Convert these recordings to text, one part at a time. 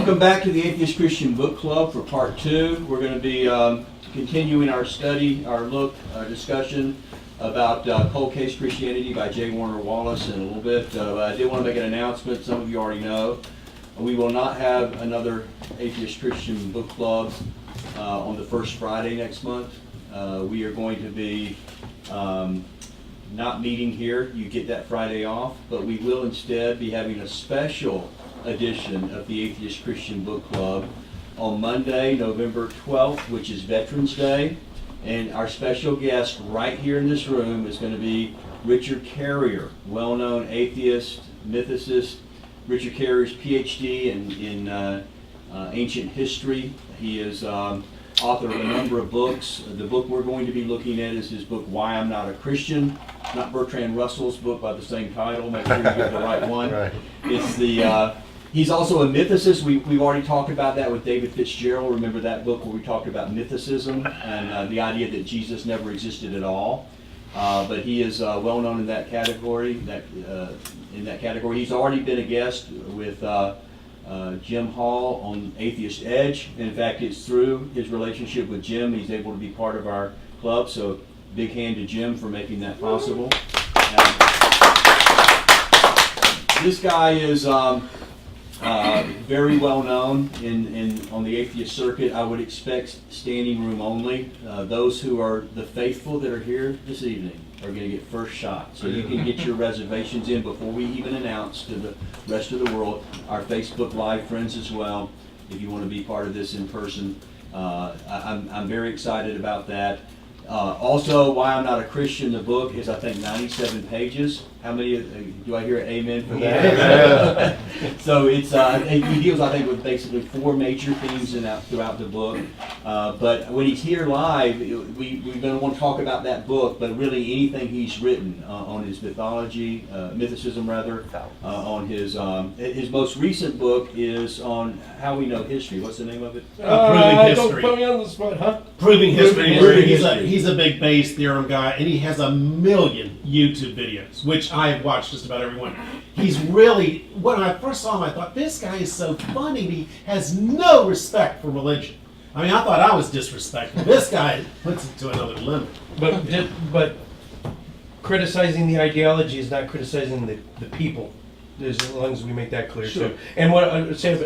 Welcome back to the Atheist Christian Book Club for part 2. We're going to be continuing our study, our discussion about Cold Case Christianity by J. Warner Wallace in a little bit. I did want to make an announcement. Some of you already know. We will not have another Atheist Christian Book Club on the first Friday next month. We are going to be not meeting here. You get that Friday off, but we will instead be having a special edition of the Atheist Christian Book Club on Monday, November 12th, which is Veterans Day. And our special guest right here in this room is going to be Richard Carrier, well-known atheist, mythicist. Richard Carrier's PhD in ancient history. He is author of a number of books. The book we're going to be looking at is his book, Why I'm Not a Christian. Not Bertrand Russell's book by the same title. Make sure you get the right one. Right. It's the he's also a mythicist. We've already talked about that with David Fitzgerald. Remember that book where we talked about mythicism and the idea that Jesus never existed at all. But he is well known in that category. He's already been a guest with Jim Hall on Atheist Edge. In fact, it's through his relationship with Jim he's able to be part of our club. So big hand to Jim for making that possible. This guy is very well known on the atheist circuit. I would expect standing room only. Those who are the faithful that are here this evening are going to get first shot. So you can get your reservations in before we even announce to the rest of the world. Our Facebook Live friends as well, if you want to be part of this in person. I'm very excited about that. Also, Why I'm Not a Christian, the book is, I think, 97 pages. How many, do I hear an amen for that? Yeah. So it's, he deals, I think, with basically 4 major themes throughout the book. But when he's here live, we're going to want to talk about that book, but really anything he's written on his mythicism rather, on his most recent book is on how we know history. What's the name of it? Proving History. Don't put me on the spot, huh? Proving History. Proving History. He's a big Bayes theorem guy, and he has 1 million YouTube videos, which I've watched just about every one. He's really, when I first saw him, I thought, this guy is so funny. He has no respect for religion. I mean, I thought I was disrespectful. This guy puts it to another limit. But criticizing the ideology is not criticizing the people, as long as we make that clear, sure. too. And what I would say,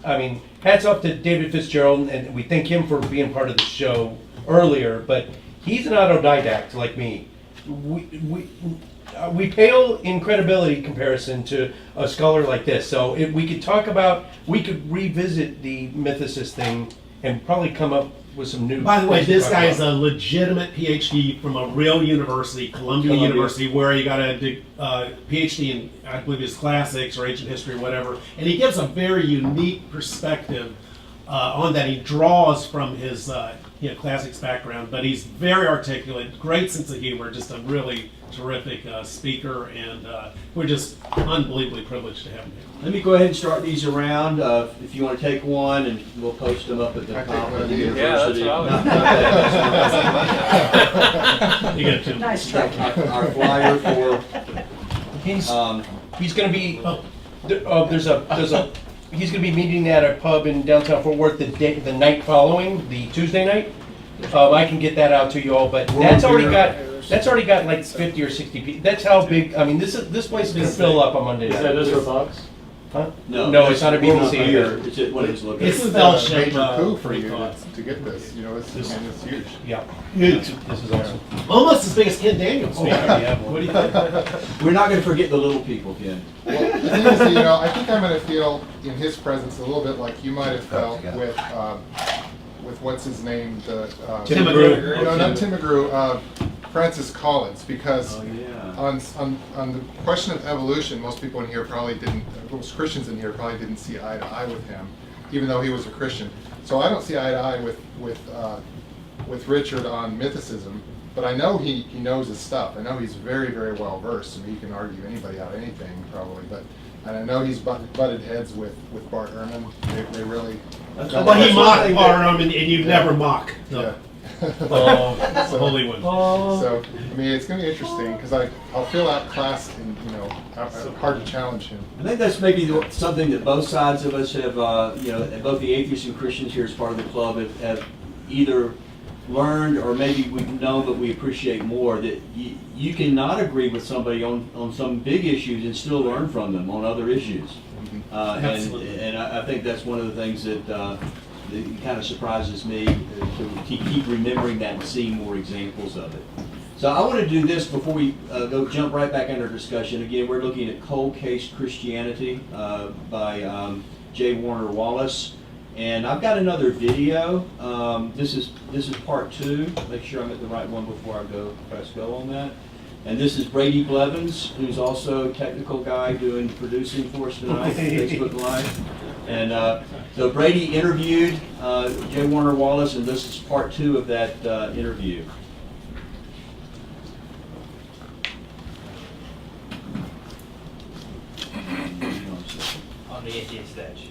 I mean, hats off to David Fitzgerald, and we thank him for being part of the show earlier, but he's an autodidact like me. We pale in credibility comparison to a scholar like this. So if we could revisit the mythicist thing and probably come up with some new. By the way, this guy is a legitimate PhD from a real university, Columbia University, where he got a PhD in, I believe, it's classics or ancient history or whatever. And he gives a very unique perspective on that. He draws from his classics background, but he's very articulate, great sense of humor, just a really terrific speaker, and we're just unbelievably privileged to have him here. Let me go ahead and start these around. If you want to take one, and we'll post them up at the top of the university. Yeah, that's what You got two. Nice try. Our flyer for He's going to be he's going to be meeting at a pub in downtown Fort Worth the night following, the Tuesday night. I can get that out to you all, but that's already got like 50 or 60 people. That's how big. I mean, this place is going to fill up on Monday night. Is that just for Fox? Huh? No, it's not a BBC here. It's at one of his It's locations. spell major shape. coup for you to get this. You know, it's huge. Yeah, Huge. this is awesome. Almost as big as Ken Daniels. Oh, yeah, what do you think? We're not going to forget the little people, Ken. Well, the thing is, I think I'm going to feel in his presence a little bit like you might have felt with what's his name, Tim McGrew. No, not Tim McGrew. Francis Collins, because on the question of evolution, most people in here most Christians in here probably didn't see eye to eye with him, even though he was a Christian. So I don't see eye to eye with Richard on mythicism, but I know he knows his stuff. I know he's very, very well versed, and he can argue anybody out anything probably. And I know he's butted heads with Bart Ehrman. They really. Well, he mocked Bart Ehrman, and you never mock. Yeah. Oh, holy one. So, I mean, it's going to be interesting because I'll feel outclassed and, hard to challenge him. I think that's maybe something that both sides of us have, both the atheists and Christians here as part of the club have either learned or maybe we've known but we appreciate more, that you cannot agree with somebody on some big issues and still learn from them on other issues. And I think that's one of the things that kind of surprises me, to keep remembering that and seeing more examples of it. So I want to do this before we jump right back into our discussion. Again, we're looking at Cold Case Christianity by J. Warner Wallace. And I've got another video. This is part 2. Make sure I'm at the right one before I press go on that. And this is Brady Blevins, who's also a technical guy doing producing for us tonight, Facebook Live. And so Brady interviewed J. Warner Wallace, and this is part 2 of that interview. On the Atheist stage.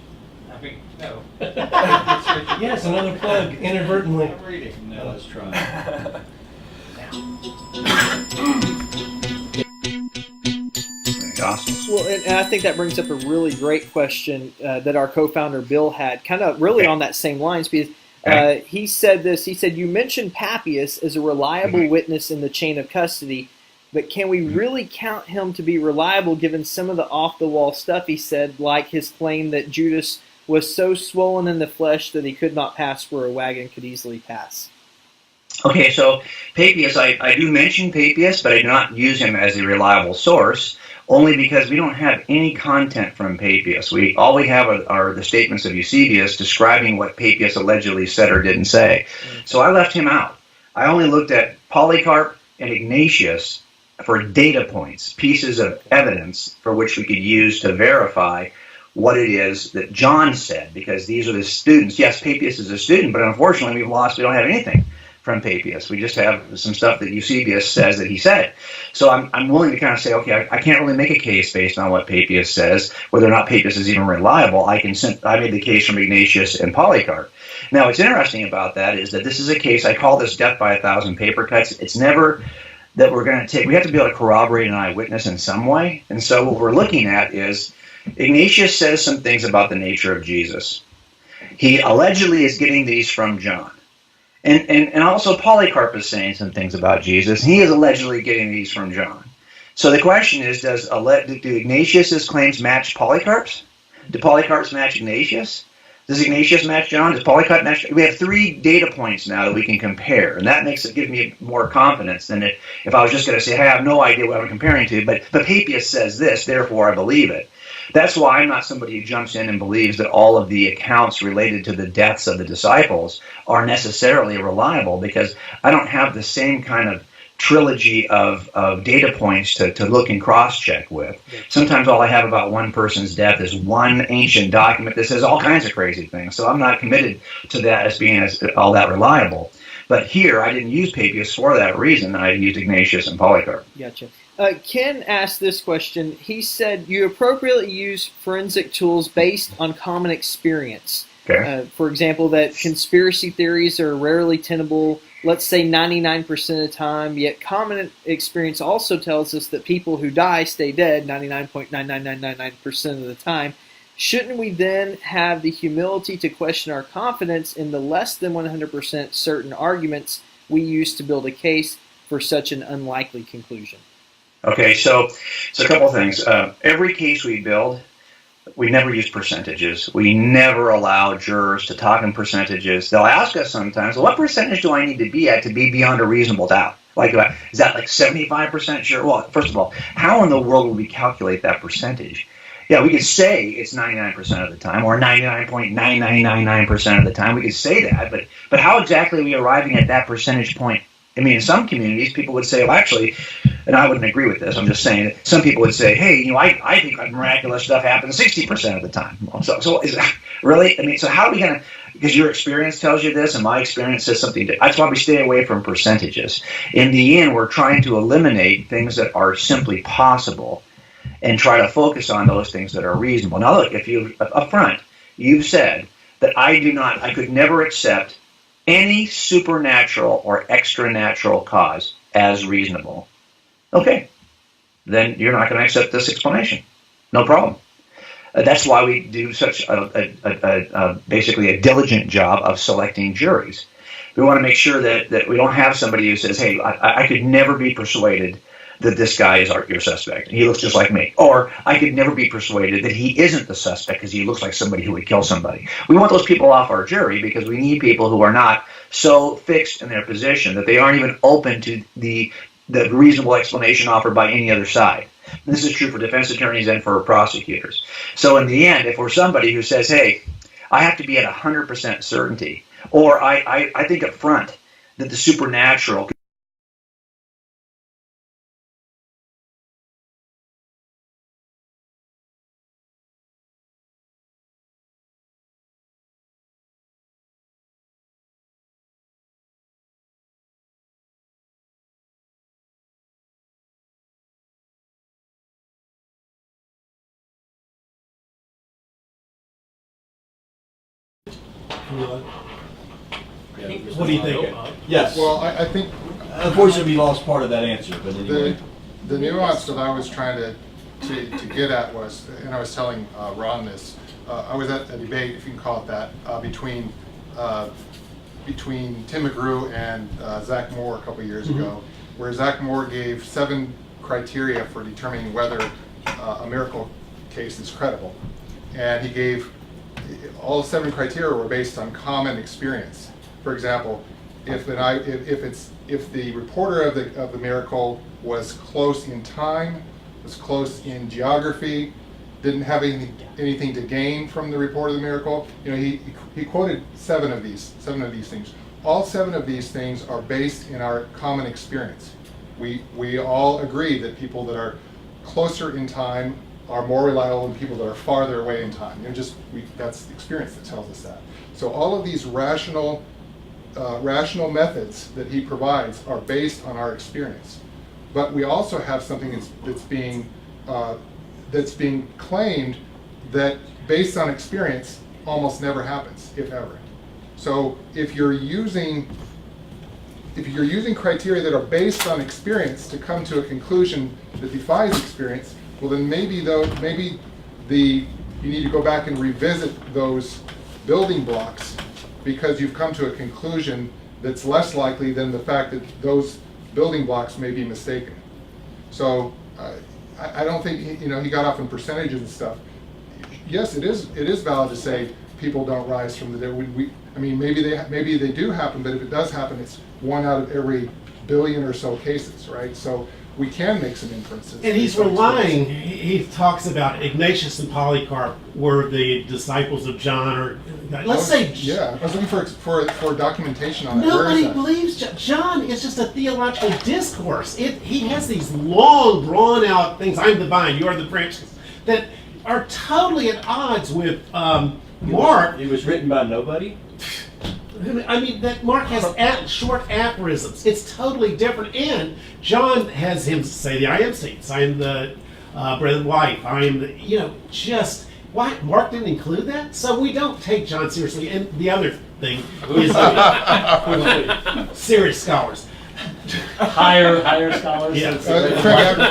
I mean, no. Yes, another plug, inadvertently. I'm reading. Now let's try. Well, and I think that brings up a really great question that our co-founder Bill had, kind of really on that same lines, because he said this. He said, "You mentioned Happiest as a reliable witness in the chain of custody, but can we really count him to be reliable given some of the off-the-wall stuff he said, like his claim that Judas was so swollen in the flesh that he could not pass where a wagon could easily pass?" Okay, so Papias, I do mention Papias, but I do not use him as a reliable source, only because we don't have any content from Papias. All we have are the statements of Eusebius describing what Papias allegedly said or didn't say. So I left him out. I only looked at Polycarp and Ignatius for data points, pieces of evidence for which we could use to verify what it is that John said, because these are the students. Yes, Papias is a student, but unfortunately we don't have anything from Papias. We just have some stuff that Eusebius says that he said. So I'm willing to kind of say, okay, I can't really make a case based on what Papias says, whether or not Papias is even reliable. I made the case from Ignatius and Polycarp. Now, what's interesting about that is that this is a case, I call this death by 1,000 paper cuts. It's never that we're going to take, we have to be able to corroborate an eyewitness in some way. And so what we're looking at is Ignatius says some things about the nature of Jesus. He allegedly is getting these from John. And also Polycarp is saying some things about Jesus. He is allegedly getting these from John. So the question is, do Ignatius's claims match Polycarp's? Do Polycarp's match Ignatius? Does Ignatius match John? Does Polycarp match? We have 3 data points now that we can compare, and that gives me more confidence than if I was just going to say, hey, I have no idea what I'm comparing to, but Papias says this, therefore I believe it. That's why I'm not somebody who jumps in and believes that all of the accounts related to the deaths of the disciples are necessarily reliable, because I don't have the same kind of trilogy of data points to look and cross-check with. Sometimes all I have about one person's death is one ancient document that says all kinds of crazy things, so I'm not committed to that as being all that reliable. But here, I didn't use Papias for that reason. I used Ignatius and Polycarp. Gotcha. Ken asked this question. He said, you appropriately use forensic tools based on common experience. Okay. For example, that conspiracy theories are rarely tenable, let's say 99% of the time, yet common experience also tells us that people who die stay dead 99.99999% of the time. Shouldn't we then have the humility to question our confidence in the less than 100% certain arguments we use to build a case for such an unlikely conclusion? Okay, so a couple things. Every case we build, we never use percentages. We never allow jurors to talk in percentages. They'll ask us sometimes, well, what percentage do I need to be at to be beyond a reasonable doubt? Like, is that like 75% sure? Well, first of all, how in the world would we calculate that percentage? Yeah, we could say it's 99% of the time, or 99.9999% of the time. We could say that, but how exactly are we arriving at that percentage point? I mean, in some communities, people would say, well, actually, and I wouldn't agree with this, I'm just saying, some people would say, hey, I think miraculous stuff happens 60% of the time. So is that really? I mean, so how are we going to, because your experience tells you this, and my experience says something different. That's why we stay away from percentages. In the end, we're trying to eliminate things that are simply possible and try to focus on those things that are reasonable. Now, look, if you, up front, you've said that I could never accept any supernatural or extranatural cause as reasonable, okay, then you're not going to accept this explanation. No problem. That's why we do such basically a diligent job of selecting juries. We want to make sure that we don't have somebody who says, hey, I could never be persuaded that this guy is your suspect. He looks just like me. Or I could never be persuaded that he isn't the suspect because he looks like somebody who would kill somebody. We want those people off our jury because we need people who are not so fixed in their position that they aren't even open to the reasonable explanation offered by any other side. This is true for defense attorneys and for prosecutors. So in the end, if we're somebody who says, hey, I have to be at 100% certainty, or I think up front that the supernatural What do you think? Yes. Well, I think Unfortunately, we lost part of that answer, but anyway. the nuance that I was trying to get at was, and I was telling Ron this, I was at a debate, if you can call it that, between Tim McGrew and Zach Moore a couple years ago, where Zach Moore gave 7 criteria for determining whether a miracle case is credible. And he gave, all 7 criteria were based on common experience. For example, if the reporter of the miracle was close in time, was close in geography, didn't have anything to gain from the report of the miracle, he quoted 7 of these things. All 7 of these things are based in our common experience. We all agree that people that are closer in time are more reliable than people that are farther away in time. That's the experience that tells us that. So all of these rational methods that he provides are based on our experience. But we also have something that's being claimed that based on experience almost never happens, if ever. So if you're using criteria that are based on experience to come to a conclusion that defies experience, well then maybe you need to go back and revisit those building blocks, because you've come to a conclusion that's less likely than the fact that those building blocks may be mistaken. So I don't think he got off in percentages and stuff. Yes, it is valid to say people don't rise from the dead. Maybe they do happen, but if it does happen, it's 1 out of every billion or so cases, right? So we can make some inferences. And he's relying, he talks about Ignatius and Polycarp were the disciples of John, or let's say... Yeah, I was looking for documentation on that. Nobody believes John is just a theological discourse. He has these long, drawn-out things, I'm the vine, you are the branches, that are totally at odds with Mark. It was written by nobody? That Mark has short aphorisms. It's totally different. And John has him say the I am statements. I am the bread of life. I am the, why? Mark didn't include that? So we don't take John seriously. And the other thing is serious scholars. Higher scholars. Yes.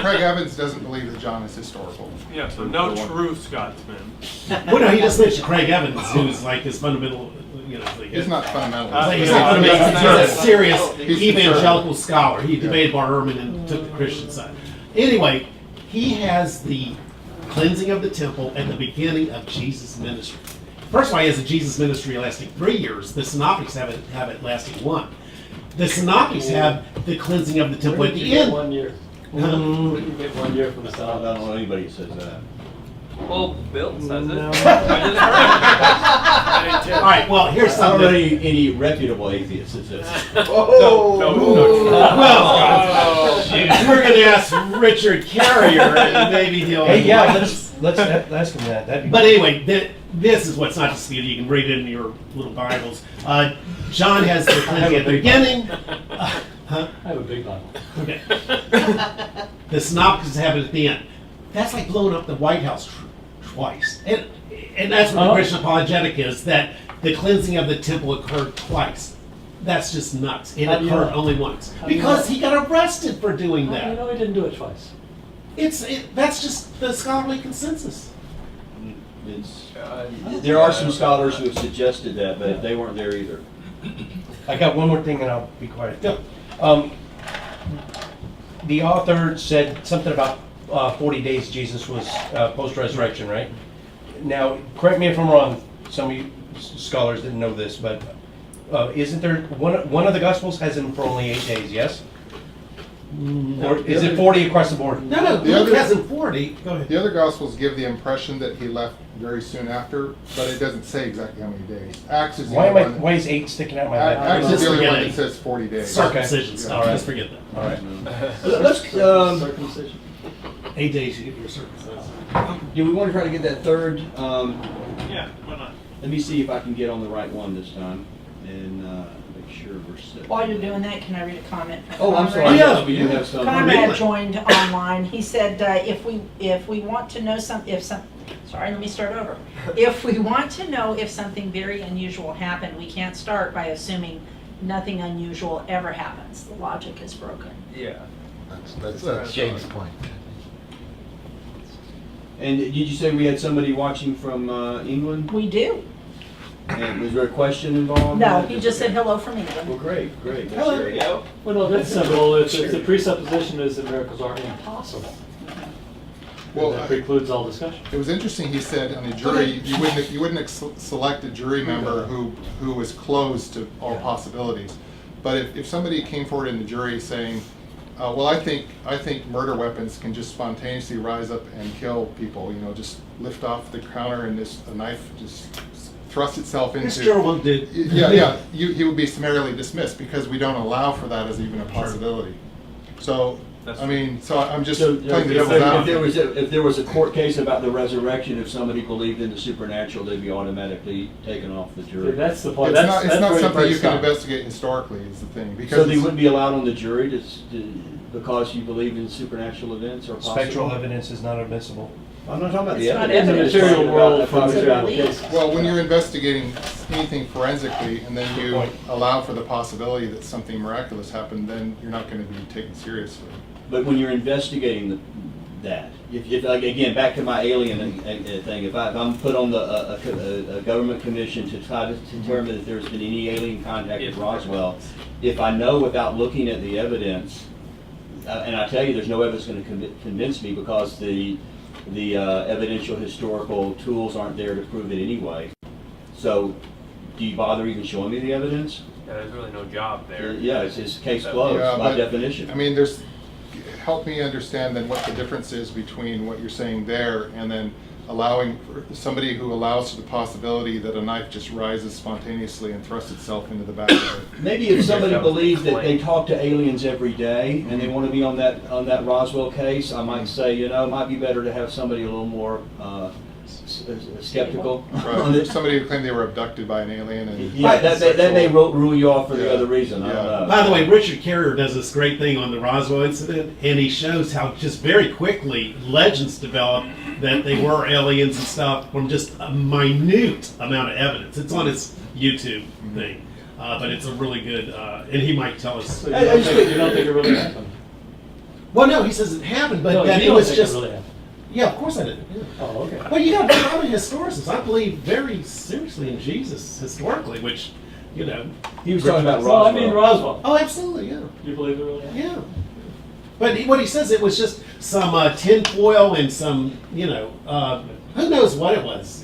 Craig Evans doesn't believe that John is historical. Yeah, so no true Scotsman. Well, no, he just mentioned Craig Evans, who's like his fundamental, He's not fundamental. He's a serious evangelical scholar. He debated Bar Ehrman and took the Christian side. Anyway, he has the cleansing of the temple at the beginning of Jesus' ministry. First of all, he has a Jesus ministry lasting 3 years. The Synoptics have it lasting 1. The Synoptics have the cleansing of the temple at the end. 1 year. Wouldn't you get 1 year from the I start? don't know anybody who says that. Well, Bill says it. All right, well, here's I don't know something. any reputable atheists that says that. Well, we're going to ask Richard Carrier, and maybe he'll... Hey, yeah, let's ask him that. That'd be But anyway, this is what's not disputed. You can read it in your little Bibles. John has the cleansing at the beginning. I have a big Bible. Okay. The Synoptics have it at the end. That's like blowing up the White House twice. And that's what the Christian apologetic is, that the cleansing of the temple occurred twice. That's just nuts. It How do you occurred know? only once. How do you Because know? he got arrested for doing How do you that. know he didn't do it twice? That's just the scholarly consensus. There are some scholars who have suggested that, but they weren't there either. I got one more thing and I'll be quiet. Yeah. The author said something about 40 days Jesus was post-resurrection, right? Now, correct me if I'm wrong, some of you scholars didn't know this, but isn't there, one of the Gospels has him for only 8 days, yes? Or is it 40 across the board? No, The Luke other- has him 40. Go ahead. The other Gospels give the impression that he left very soon after, but it doesn't say exactly how many days. Acts is the Why only one. why is 8 sticking out of my head? Acts is Just the only forget one it. that says 40 days. Circumcision Yeah. stuff. Just forget that. All right. Let's, Circumcision. 8 days you get your circumcision. do we want to try to get that third? Yeah, why not? Let me see if I can get on the right one this time and make sure we're set. While you're doing that, can I read a comment from Oh, I'm Conrad? sorry. Yeah. Yes, we do have some. Conrad joined online. He said, if we want to know sorry, let me start over. If we want to know if something very unusual happened, we can't start by assuming nothing unusual ever happens. The logic is broken. Yeah. That's James' point. And did you say we had somebody watching from England? We do. And was there a question involved? No, he just said hello from England. Well, great, great. Hello. There we go. Well, no, that's simple. If the presupposition is that miracles are impossible, Well, that precludes all discussion. it was interesting, he said on the jury, you wouldn't select a jury member who was closed to all possibilities. But if somebody came forward in the jury saying, well, I think murder weapons can just spontaneously rise up and kill people, just lift off the counter and a knife just thrust itself into. Fitzgerald did. Yeah, he would be summarily dismissed because we don't allow for that as even a possibility. So, I'm just So, playing the if devil's if there was a court case about the resurrection, if somebody believed in the supernatural, they'd be automatically taken off the jury. That's the point. It's That's not where something you breaks can down. investigate historically is the thing. So Because they it's- wouldn't be allowed on the jury because you believe in supernatural events or possible? Spectral evidence is not admissible. I'm not talking about the It's not evidence. In the evidence. material It's world, about for material belief. cases. well, when you're investigating anything forensically and then you point. allow for the possibility that something miraculous happened, then you're not going to be taken seriously. But when you're investigating that, if like, again, back to my alien thing, if I'm put on a government commission to try to determine if there's been any alien contact with Roswell, if I know without looking at the evidence, and I tell you there's no evidence going to convince me because the evidential historical tools aren't there to prove it anyway. So do you bother even showing me the evidence? Yeah, there's really no job there. Yeah, it's just case closed Yeah, by but, definition. I mean, help me understand then what the difference is between what you're saying there and then allowing for somebody who allows for the possibility that a knife just rises spontaneously and thrusts itself into the back of it. Maybe if somebody believes that they talk to aliens every day and they want to be on that Roswell case, I might say, it might be better to have somebody a little more skeptical on Right. it. Somebody who claimed they were abducted by an alien and Yeah, that may rule you off for the Yeah. other reason. I don't Yeah. know. By the way, Richard Carrier does this great thing on the Roswell incident, and he shows how just very quickly legends develop that they were aliens and stuff from just a minute amount of evidence. It's on his YouTube thing, but it's a really good, and he might tell us. So you don't think it really happened? Well, no, he says it happened, but No, that you it don't was think just. it really happened. Yeah, of course I did. Yeah. Oh, okay. Well, you got to I'm a historicist. I believe very seriously in Jesus historically, which, He was talking about Well, I Roswell. Oh, mean Roswell. absolutely, yeah. You believe it really happened? Yeah. But what he says, it was just some tinfoil and some, who knows what it was,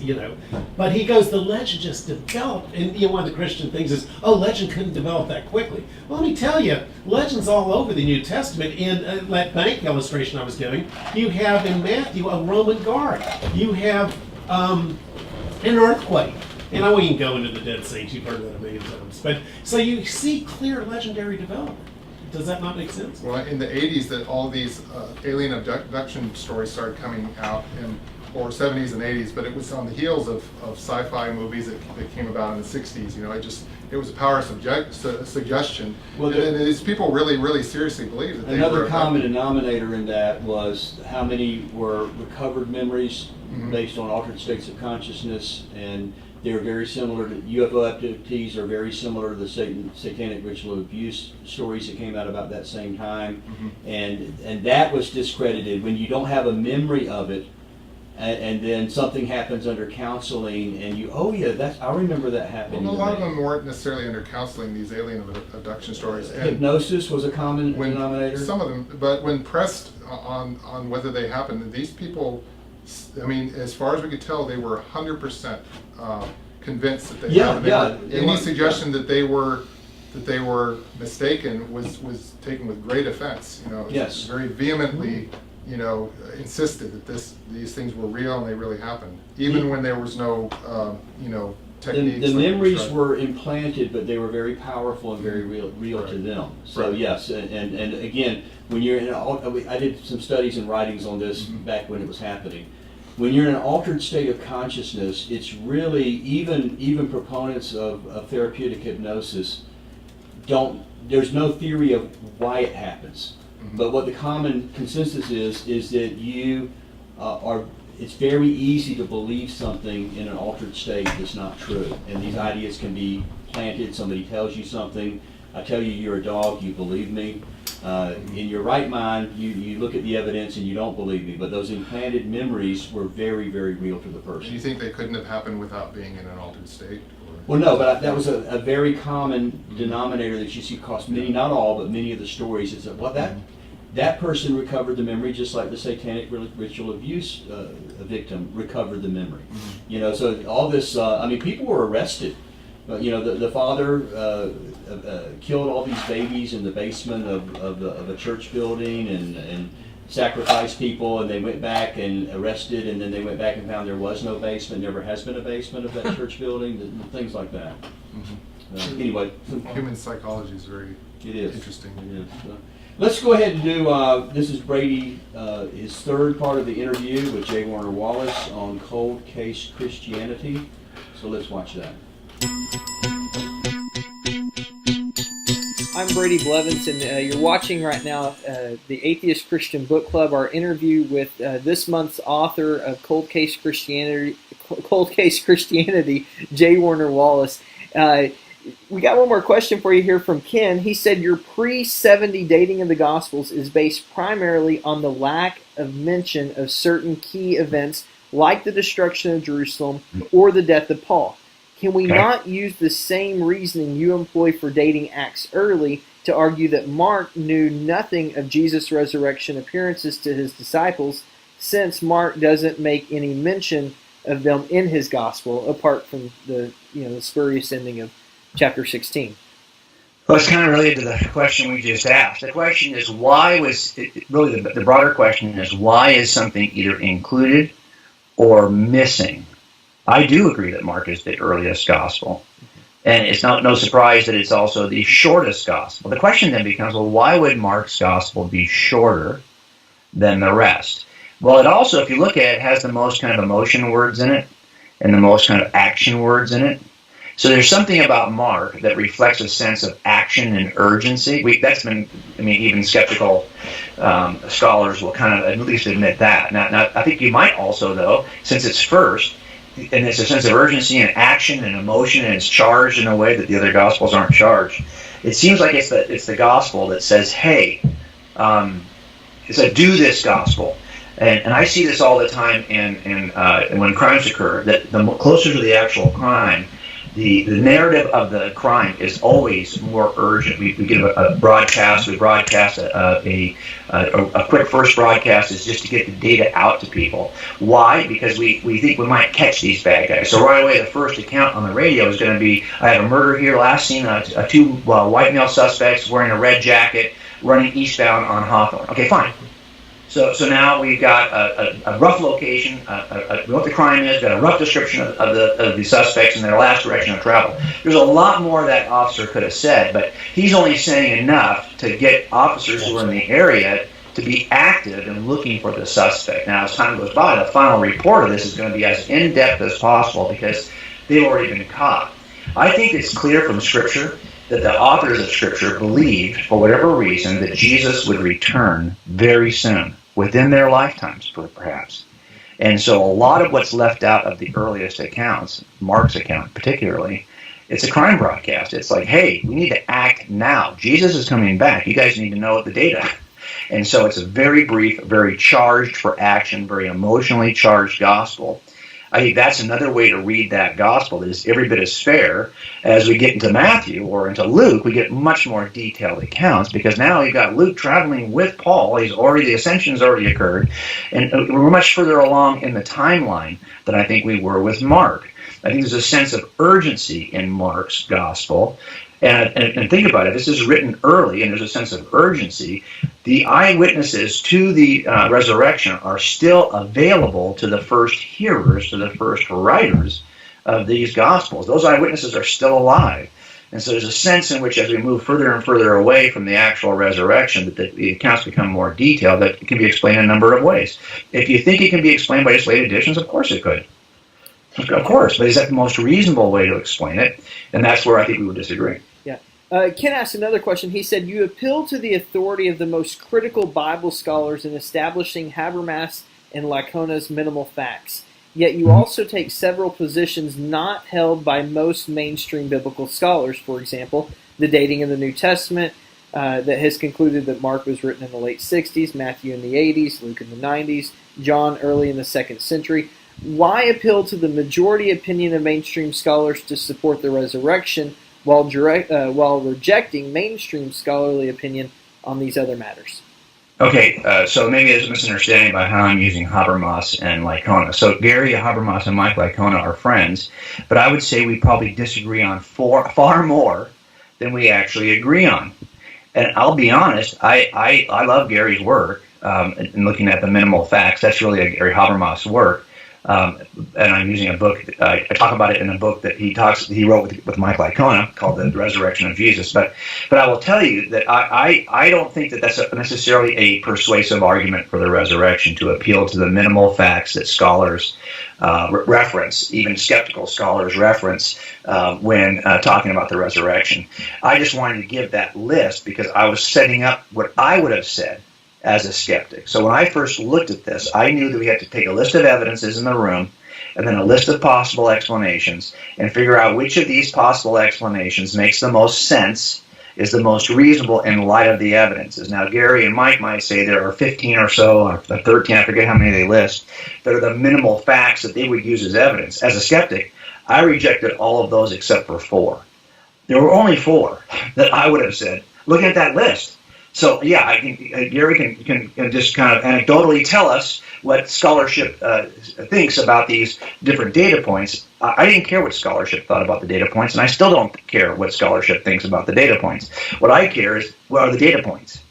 But he goes, the legend just developed. And one of the Christian things is, legend couldn't develop that quickly. Well, let me tell you, legends all over the New Testament. In that bank illustration I was giving, you have in Matthew a Roman guard. You have an earthquake. And I won't even go into the dead saints. You've heard that a million times. But so you see clear legendary development. Does that not make sense? well, in the 80s that all these alien abduction stories started coming out or 70s and 80s, but it was on the heels of sci-fi movies that came about in the 60s. It was a power of suggestion. Well, and these people really, really seriously believed that they Another were common abducted. denominator in that was how many were recovered memories based on altered states of consciousness, and They're very similar to UFO abductees are very similar to the satanic ritual abuse stories that came out about that same time, and that was discredited when you don't have a memory of it, and then something happens under counseling, and I remember that happening. Well, a lot of them weren't necessarily under counseling. These alien abduction stories. And Hypnosis was a common denominator. Some of them, but when pressed on whether they happened, these people, I mean, as far as we could tell, they were 100% convinced that they happened. Any suggestion that they were mistaken was taken with great offense. Yes. Very vehemently, insisted that these things were real and they really happened, even when there was no, techniques. The memories were implanted, but they were very powerful and very real to them. So yes, and again, when you're in I did some studies and writings on this back when it was happening. When you're in an altered state of consciousness, it's really, even proponents of therapeutic hypnosis there's no theory of why it happens. But what the common consensus is that it's very easy to believe something in an altered state that's not true. And these ideas can be planted. Somebody tells you something. I tell you you're a dog, you believe me. In your right mind, you look at the evidence and you don't believe me. But those implanted memories were very, very real to the person. Do you think they couldn't have happened without being in an altered state? Well, no, but that was a very common denominator that you see across many, not all, but many of the stories. Is that that person recovered the memory just like the satanic ritual abuse victim recovered the memory. So all this, people were arrested. The father killed all these babies in the basement of a church building and sacrificed people, and they went back and arrested, and then they went back and found there was no basement, never has been a basement of that church building, things like that. Anyway. Human psychology is very interesting. It is. Let's go ahead and do, this is Brady, his third part of the interview with J. Warner Wallace on cold case Christianity. So let's watch that. I'm Brady Blevins, and you're watching right now the Atheist Christian Book Club, our interview with this month's author of Cold Case Christianity, J. Warner Wallace. We got one more question for you here from Ken. He said your pre-70 dating of the Gospels is based primarily on the lack of mention of certain key events like the destruction of Jerusalem or the death of Paul. Can we not use the same reasoning you employ for dating Acts early to argue that Mark knew nothing of Jesus' resurrection appearances to his disciples, since Mark doesn't make any mention of them in his gospel, apart from the spurious ending of chapter 16? Well, it's kind of related to the question we just asked. The question is, the broader question is, why is something either included or missing? I do agree that Mark is the earliest gospel. And it's no surprise that it's also the shortest gospel. The question then becomes, well, why would Mark's gospel be shorter than the rest? Well, it also, if you look at it, has the most kind of emotion words in it and the most kind of action words in it. So there's something about Mark that reflects a sense of action and urgency. Even skeptical scholars will kind of at least admit that. Now, I think you might also, though, since it's first, and it's a sense of urgency and action and emotion, and it's charged in a way that the other Gospels aren't charged. It seems like it's the Gospel that says, hey, it's a do this Gospel. And I see this all the time and when crimes occur, that the closer to the actual crime, the narrative of the crime is always more urgent. We give a broadcast. We broadcast a quick first broadcast is just to get the data out to people. Why? Because we think we might catch these bad guys. So right away, the first account on the radio is going to be, I have a murder here. Last seen two white male suspects wearing a red jacket running eastbound on Hawthorne. Okay, fine. So now we've got a rough location, what the crime is, got a rough description of the suspects and their last direction of travel. There's a lot more that officer could have said, but he's only saying enough to get officers who are in the area to be active in looking for the suspect. Now, as time goes by, the final report of this is going to be as in-depth as possible because they've already been caught. I think it's clear from Scripture that the authors of Scripture believed, for whatever reason, that Jesus would return very soon, within their lifetimes, perhaps. And so a lot of what's left out of the earliest accounts, Mark's account particularly, it's a crime broadcast. It's like, hey, we need to act now. Jesus is coming back. You guys need to know the data. And so it's a very brief, very charged for action, very emotionally charged gospel. I think that's another way to read that gospel that is every bit as fair. As we get into Matthew or into Luke, we get much more detailed accounts, because now you've got Luke traveling with Paul. The ascension's already occurred, and we're much further along in the timeline than I think we were with Mark. I think there's a sense of urgency in Mark's gospel. And think about it, this is written early, and there's a sense of urgency. The eyewitnesses to the resurrection are still available to the first hearers, to the first writers of these gospels. Those eyewitnesses are still alive. And so there's a sense in which, as we move further and further away from the actual resurrection, that the accounts become more detailed, that it can be explained in a number of ways. If you think it can be explained by just late editions, of course it could. Of course, but is that the most reasonable way to explain it? And that's where I think we would disagree. Ken asked another question. He said, you appeal to the authority of the most critical Bible scholars in establishing Habermas and Lycona's minimal facts, yet you also take several positions not held by most mainstream biblical scholars. For example, the dating of the New Testament that has concluded that Mark was written in the late 60s, Matthew in the 80s, Luke in the 90s, John early in the 2nd century. Why appeal to the majority opinion of mainstream scholars to support the resurrection while rejecting mainstream scholarly opinion on these other matters? Okay, so maybe there's a misunderstanding about how I'm using Habermas and Lycona. So Gary Habermas and Mike Lycona are friends, but I would say we probably disagree on far more than we actually agree on. And I'll be honest, I love Gary's work, and looking at the minimal facts. That's really a Gary Habermas work. And I'm using a book. I talk about it in a book that he wrote with Mike Lycona called The Resurrection of Jesus. But I will tell you that I don't think that that's necessarily a persuasive argument for the resurrection, to appeal to the minimal facts that scholars reference, even skeptical scholars reference when talking about the resurrection. I just wanted to give that list because I was setting up what I would have said as a skeptic. So when I first looked at this, I knew that we had to take a list of evidences in the room and then a list of possible explanations and figure out which of these possible explanations makes the most sense, is the most reasonable in light of the evidences. Now, Gary and Mike might say there are 15 or so, or 13, I forget how many they list, that are the minimal facts that they would use as evidence. As a skeptic, I rejected all of those except for 4. There were only 4 that I would have said, looking at that list. So, yeah, Gary can just kind of anecdotally tell us what scholarship thinks about these different data points. I didn't care what scholarship thought about the data points, and I still don't care what scholarship thinks about the data points. What I care is, what are the data points?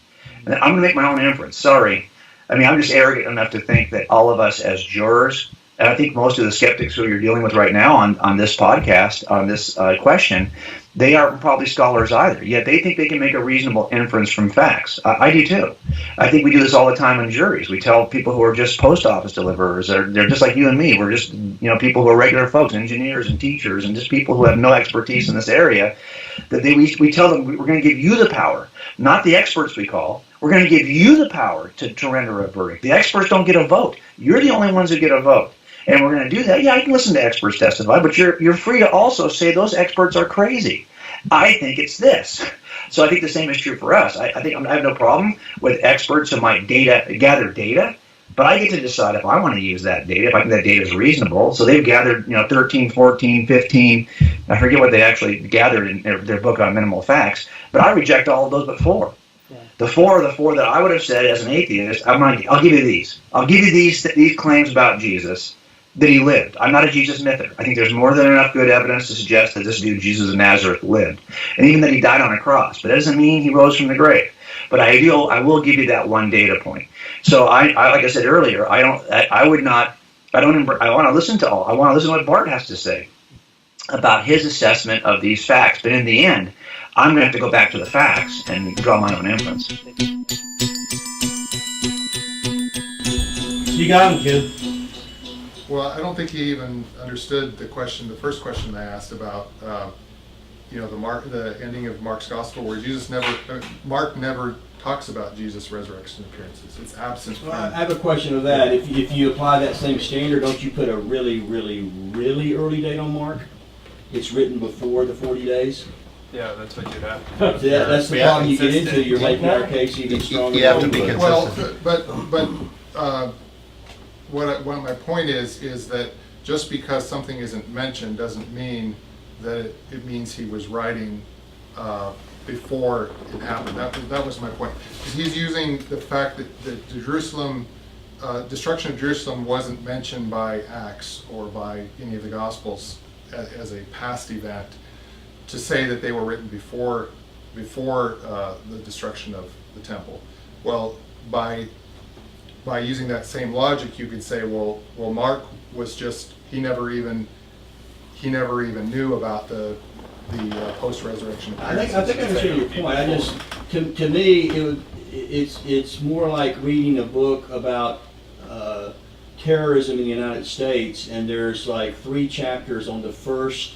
And I'm going to make my own inference. Sorry. I mean, I'm just arrogant enough to think that all of us as jurors, and I think most of the skeptics who you're dealing with right now on this podcast, on this question, they aren't probably scholars either, yet they think they can make a reasonable inference from facts. I do too. I think we do this all the time in juries. We tell people who are just post office deliverers, they're just like you and me. We're just people who are regular folks, engineers and teachers, and just people who have no expertise in this area. That we tell them we're going to give you the power, not the experts we call. We're going to give you the power to render a verdict. The experts don't get a vote. You're the only ones who get a vote. And we're going to do that. Yeah, I can listen to experts testify, but you're free to also say those experts are crazy. I think it's this. So I think the same is true for us. I have no problem with experts who might gather data, but I get to decide if I want to use that data, if I think that data is reasonable. So they've gathered 13, 14, 15, I forget what they actually gathered in their book on minimal facts, but I reject all of those but 4. The 4 are the 4 that I would have said as an atheist. I'll give you these. I'll give you these claims about Jesus, that he lived. I'm not a Jesus mythic. I think there's more than enough good evidence to suggest that this dude, Jesus of Nazareth, lived. And even that he died on a cross. But that doesn't mean he rose from the grave. But I will give you that one data point. So I like I said earlier, I want to listen to what Bart has to say about his assessment of these facts. But in the end, I'm going to have to go back to the facts and draw my own inference. You got him, kid. Well, I don't think he even understood the first question I asked about the ending of Mark's gospel, where Mark never talks about Jesus' resurrection appearances. It's absent from. Well, I have a question of that. If you apply that same standard, don't you put a really, really, really early date on Mark? It's written before the 40 days. Yeah, that's what you'd have. That's the Yeah, problem you get into. You're making our consistent. case even stronger. You have to than be we would. consistent. Well, what my point is that just because something isn't mentioned doesn't mean that it means he was writing before it happened. That was my point. He's using the fact that the Jerusalem destruction of Jerusalem wasn't mentioned by Acts or by any of the Gospels as a past event to say that they were written before the destruction of the temple. Well, by using that same logic, you could say, well, Mark was just he never even knew about the post-resurrection. I think I understand your point. I just to me it's more like reading a book about terrorism in the United States, and there's like 3 chapters on the first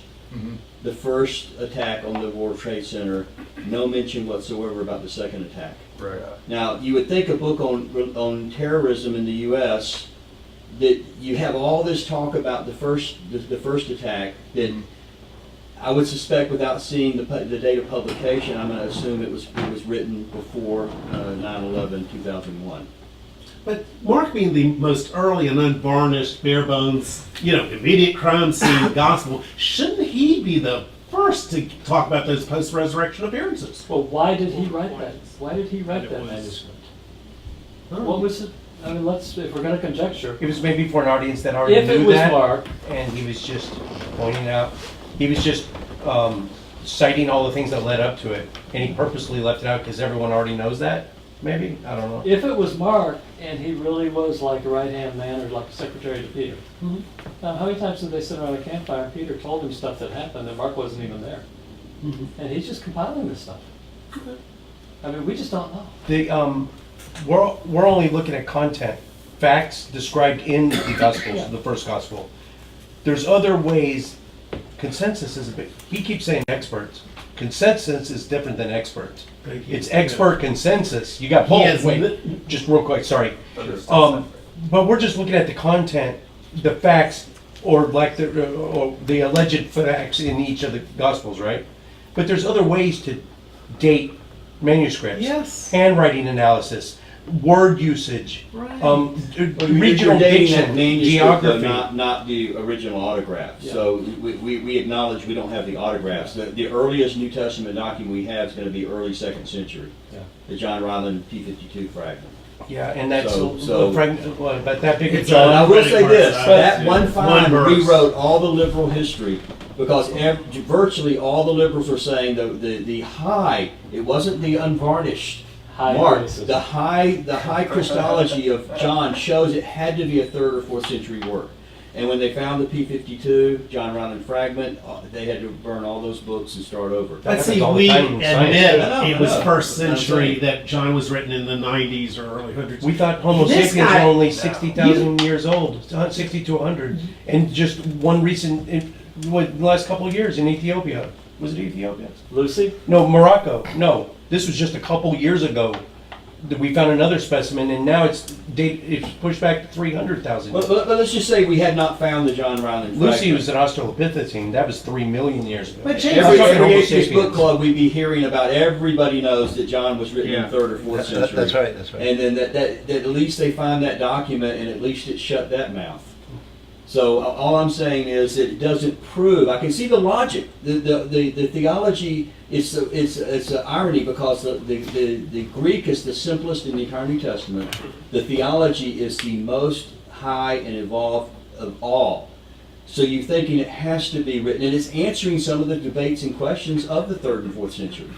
attack on the World Trade Center, no mention whatsoever about the second attack. Right. Now, you would think a book on terrorism in the U.S. that you have all this talk about the first attack, that I would suspect, without seeing the date of publication, I'm going to assume it was written before 9/11, 2001. But Mark being the most early and unvarnished, bare bones, immediate crime scene gospel, shouldn't he be the first to talk about those post-resurrection appearances? Well, why did he write that? Why did he write that manuscript? What was it? I mean, if we're going to conjecture. It was maybe for an audience that already If knew it was that, Mark, and he was just pointing out, he was just citing all the things that led up to it, and he purposely left it out because everyone already knows that. Maybe, I don't know. if it was Mark and he really was like a right-hand man or like a secretary to Peter, how many times did they sit around a campfire and Peter told him stuff that happened and Mark wasn't even there? And he's just compiling this stuff. I mean, we just don't know. We're only looking at content, facts described in the Gospels, the first Gospel. There's other ways. Consensus is a bit. He keeps saying experts. Consensus is different than experts. It's expert consensus. You got both. Wait, just real quick. Sorry. But we're just looking at the content, the facts, or like the alleged facts in each of the Gospels, right? But there's other ways to date manuscripts. Yes. Handwriting analysis, word usage, Right. regional You're dating that diction, manuscript, though, geography. not the original autograph. Yeah. So we acknowledge we don't have the autographs. The earliest New Testament document we have is going to be early 2nd century. Yeah. The John Ryland P52 fragment. Yeah, and that's So- about that big. It's But I will say Credit this, cards, that one one find verse. rewrote all the liberal history, because virtually all the liberals were saying the high, it wasn't the unvarnished High Mark, racism. the high Christology of John shows it had to be a 3rd or 4th century work. And when they found the P52, John Ryland fragment, they had to burn all those books and start over. But see, happens all the we time in science. admit I know, it was I know. first That's what I'm century, saying. that John was written in the 90s or early 100s. We thought Homo This sapiens guy- were only 60,000 years old, 60 to 100, and just one recent, the last couple of years in Ethiopia. Was it Ethiopia? Lucy? No, Morocco. No, this was just a couple years ago that we found another specimen, and now it's pushed back to 300,000. But let's just say we had not found the John Ryland fragment. Lucy was an Australopithecine. That was 3 million years ago. But James, Every Homo Atheist sapiens. book club we'd be hearing about, everybody knows that John was written in the 3rd or 4th century. That's right, that's right. And then that at least they find that document, and at least it shut that mouth. So all I'm saying is that it doesn't prove. I can see the logic. The theology is it's an irony, because the Greek is the simplest in the entire New Testament. The theology is the most high and evolved of all. So you're thinking it has to be written, and it's answering some of the debates and questions of the 3rd and 4th century.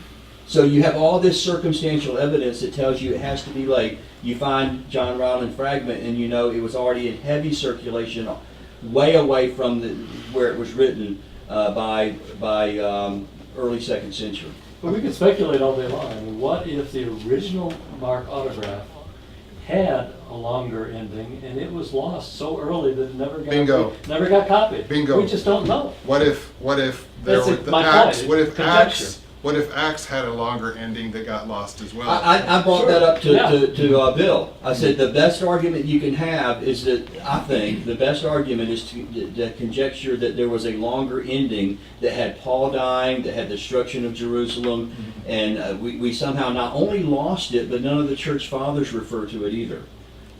So you have all this circumstantial evidence that tells you it has to be late. You find John Ryland fragment, and you know it was already in heavy circulation, way away from where it was written by early 2nd century. But we could speculate all day long. I mean, what if the original Mark autograph had a longer ending and it was lost so early that it never got Bingo. never got copied? Bingo. We just don't know. What if there That's were it, the my Acts, point, what if conjecture. What if Acts had a longer ending that got lost as well? I brought Sure. that up to, Yeah. to Bill. I said the best argument you can have is that, I think, the best argument is to conjecture that there was a longer ending that had Paul dying, that had the destruction of Jerusalem, and we somehow not only lost it, but none of the church fathers refer to it either.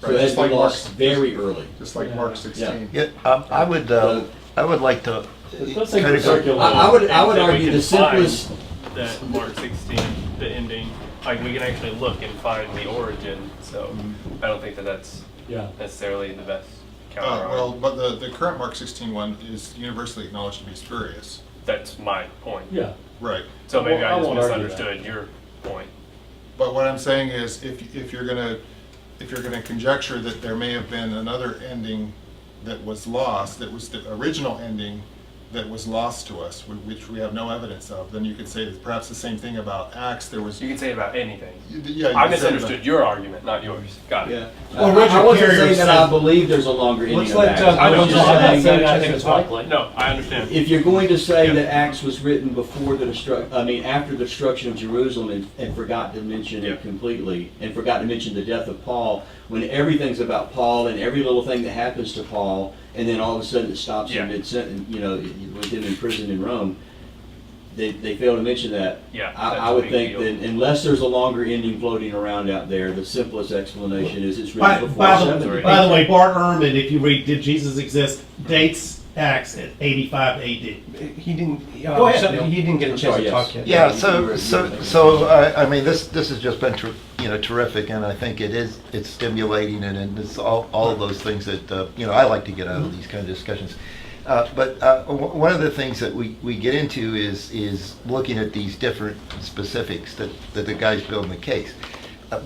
So Right, it has just been like lost Mark- very early. Just like Mark 16. Yeah, I would like to Let's say kind of go. circular. I would And we argue can the simplest. find that Mark 16, the ending, like we can actually look and find the origin. So I don't think that that's Yeah. necessarily the best counter. Well, but the current Mark 16 one is universally acknowledged to be spurious. That's my point. Yeah. Right. So maybe Well, I I just won't argue misunderstood your point. But what I'm saying is, if you're gonna conjecture that there may have been another ending that was lost, that was the original ending that was lost to us, which we have no evidence of, then you could say that perhaps the same thing about Acts. There was You can say it about anything. yeah. I you could say misunderstood your argument, not yours. Got it. Yeah. Well, I Richard wasn't Carrier saying that said- I believe there's a longer ending Let's of let, Acts. I I was don't just know, I'm not saying saying I I think think it's it's likely. likely. No, I understand. if you're going to say Yeah. that Acts was written before the after the destruction of Jerusalem and forgot to mention Yeah. it completely, and forgot to mention the death of Paul, when everything's about Paul and every little thing that happens to Paul, and then all of a sudden it stops Yeah. him mid-sentence, with him in prison in Rome, they fail to mention that. Yeah, I that's a would big think deal. that unless there's a longer ending floating around out there, the simplest explanation is it's By, written before by, 70. the, by the way, Bart Ehrman, if you read Did Jesus Exist, dates Acts at 85 AD. He didn't, Go ahead, so- Bill. he didn't get a I'm chance sorry, to yes. talk yet. Yeah, I mean, this has just been terrific, and I think it's stimulating, and it's all of those things that I like to get out of these kind of discussions. But one of the things that we get into is looking at these different specifics that the guys building the case.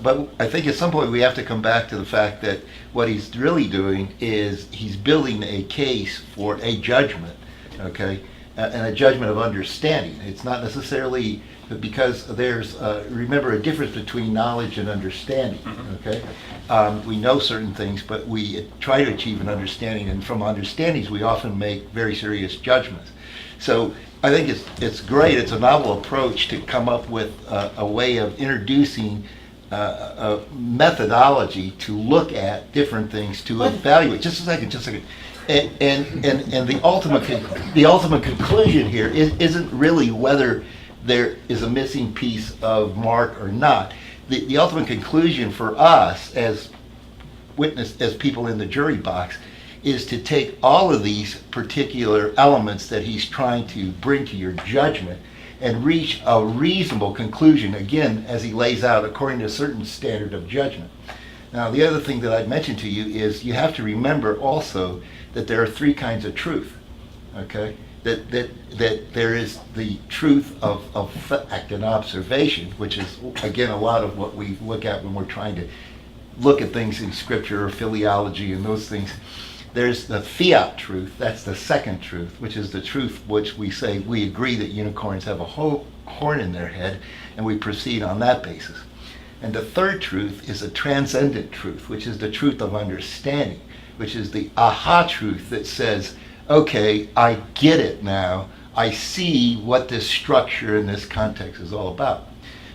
But I think at some point we have to come back to the fact that what he's really doing is he's building a case for a judgment, okay, and a judgment of understanding. It's not necessarily because there's, remember, a difference between knowledge and understanding, okay? We know certain things, but we try to achieve an understanding, and from understandings we often make very serious judgments. So I think it's great, it's a novel approach to come up with a way of introducing a methodology to look at different things, to evaluate. Just a second. And the ultimate conclusion here isn't really whether there is a missing piece of Mark or not. The ultimate conclusion for us as people in the jury box is to take all of these particular elements that he's trying to bring to your judgment and reach a reasonable conclusion, again, as he lays out according to a certain standard of judgment. Now, the other thing that I'd mention to you is you have to remember also that there are three kinds of truth, okay? That there is the truth of fact and observation, which is, again, a lot of what we look at when we're trying to look at things in Scripture or philology and those things. There's the fiat truth, that's the second truth, which is the truth which we say we agree that unicorns have a horn in their head, and we proceed on that basis. And the third truth is a transcendent truth, which is the truth of understanding, which is the aha truth that says, okay, I get it now, I see what this structure in this context is all about.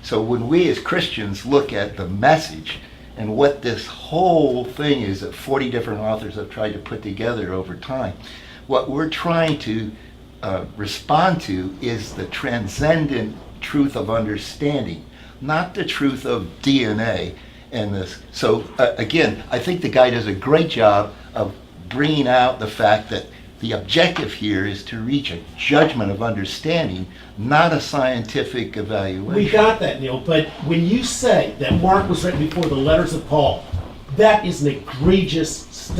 So when we as Christians look at the message, and what this whole thing is that 40 different authors have tried to put together over time, what we're trying to respond to is the transcendent truth of understanding, not the truth of DNA and this. So again, I think the guy does a great job of bringing out the fact that the objective here is to reach a judgment of understanding, not a scientific evaluation. We got that, Neil, but when you say that Mark was written before the letters of Paul, that is an egregious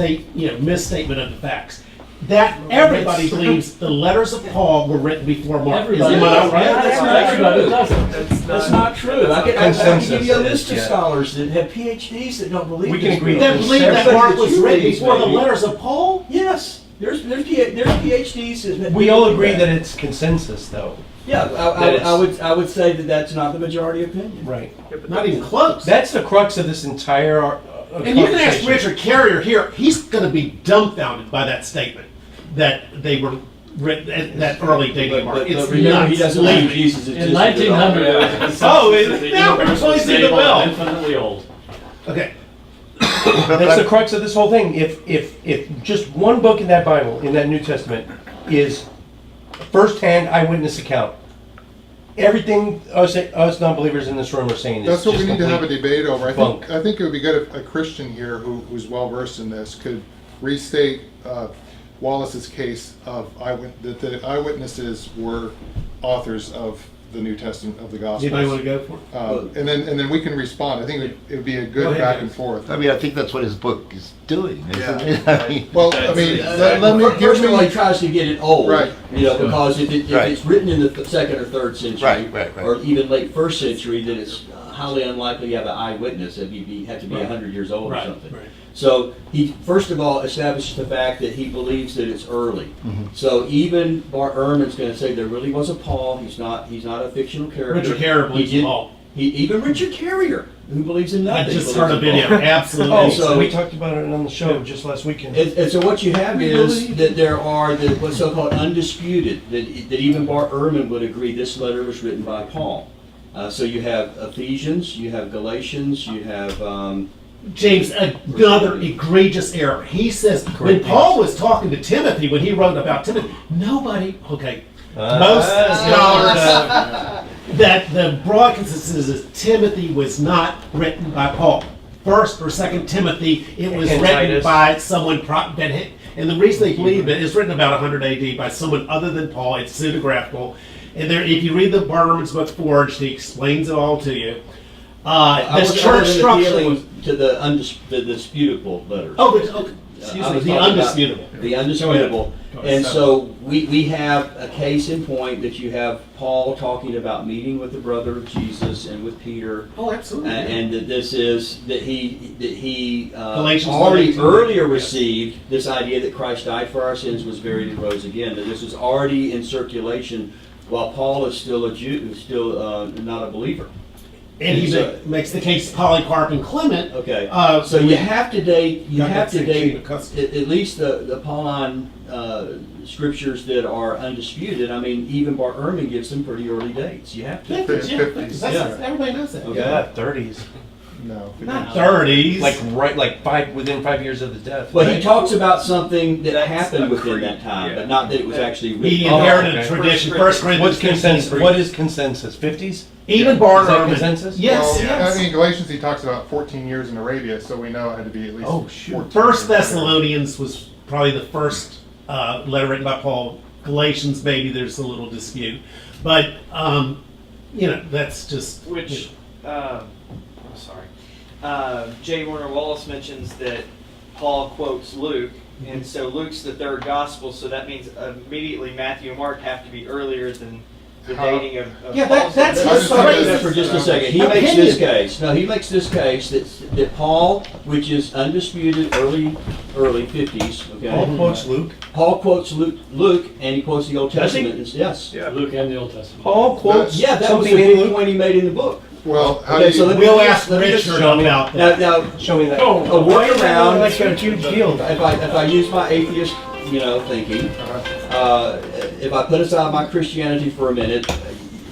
misstatement of the facts. That everybody believes the letters of Paul were written before Mark. Everybody Am I does. right? That's not Everybody true. doesn't. That's not true. I can Consensus give you a is, list of yeah. scholars that have PhDs that don't believe We can this. agree. They believe that Mark was written before the letters of Paul? Yes, there's PhDs that We all agree that it's consensus, though. Yeah, that I would say that that's not the majority opinion. Right. Not even close. That's the crux of this entire And you can ask conversation. Richard Carrier here, he's going to be dumbfounded by that statement, that they were written at that early dating mark. But It's remember, he nuts. doesn't believe Leave. Jesus In existed at all. 1900, there was a consensus Oh, that the now we're universe was pointing the stable bell. and infinitely old. Okay. That's the crux of this whole thing. If just one book in that Bible, in that New Testament, is first-hand eyewitness account, everything us non-believers in this room are saying is That's what we just need to have a complete debate over. bunk. I think it would be good if a Christian here who's well versed in this could restate Wallace's case of that the eyewitnesses were authors of the New Testament of the Gospels. Anybody want to go for it? And then we can respond. I think it would be a Go good ahead, back guys. and forth. I mean, I think that's what his book is doing, isn't Yeah. it? I mean, Well, I mean, That's let me give First of all, he me. tries to get it old, Right. you know, because if Right. it's written in the second or third century, Right. or even late first century, then it's highly unlikely you have an eyewitness. It'd have to be 100 years old or Right, something. right. So he first of all establishes the fact that he believes that it's early. Mm-hmm. So even Bart Ehrman's going to say there really was a Paul. He's not a fictional character. Richard Carrier He believes did- Paul. Even Richard Carrier, who believes in I nothing. just believes heard a in video. Paul. Absolutely. Oh, so- so we talked about it on the show just last weekend. And so what you have is that there are what's so-called undisputed, that even Bart Ehrman would agree this letter was written by Paul. So you have Ephesians, you have Galatians, you have, James, another egregious error. He says when Paul was talking to Timothy, when he wrote about Timothy, most scholars that the broad consensus is Timothy was not written by Paul. First or Second Timothy, it was And written Titus. by someone. And the reason they believe it is written about 100 AD by someone other than Paul. It's pseudographical. And there, if you read the Bart Ehrman's book Forged, he explains it all to you. This church structure was. to the disputable letters. Excuse I me, was the talking about undisputable. The undisputable. Go ahead. And so we have a case in point that you have Paul talking about meeting with the brother of Jesus and with Peter. Oh, absolutely. And that this is, that he Galatians already 1:18. earlier Yes. received this idea that Christ died for our sins, was buried, and rose again. That this was already in circulation while Paul is still a Jew, still not a believer. And he makes the case Polycarp and Clement. Okay. Uh, So you have to date, Got that same chain of at custody. least the Pauline scriptures that are undisputed. I mean, even Bart Ehrman gives them pretty early dates. You have to. 50s, yeah, 50s. Yeah. Everybody knows that. Okay. Yeah, 30s. No. Not 30s. Within 5 years of the death. Well, he right? talks about something that happened a within creed, that time, yeah. but not that it was actually written. He Oh, inherited okay. a tradition. First First Corinthians What's consensus? 15:3. What is consensus? 50s? Even Bart Is that Ehrman. consensus? Yes, Well, yes. I mean, Galatians, he talks about 14 years in Arabia, so we know it had to be at least Oh, shoot. 14 First years. Thessalonians was probably the first letter written by Paul. Galatians, maybe there's a little dispute, but that's just Which, I'm sorry, J. Warner Wallace mentions that Paul quotes Luke, and so Luke's the third gospel, so that means immediately Matthew and Mark have to be earlier than the How- dating of Yeah, Paul's. that's I just Let's wanted talk to- about that for just a second. He Opinion. makes this case. No, he makes this case that Paul, which is undisputed, early 50s. Okay. Paul quotes Luke. Paul quotes Luke, and he quotes the Old Does he? Testament. Yes. Yeah. Luke and the Old Testament. Paul quotes Yeah, that was something the in big Luke. point he made in the book. Well, how Okay, do so you, let me We'll just- ask let me just- Richard about that. Now, Show me that. a workaround. Like a huge deal. If I use my atheist, thinking, if I put aside my Christianity for a minute,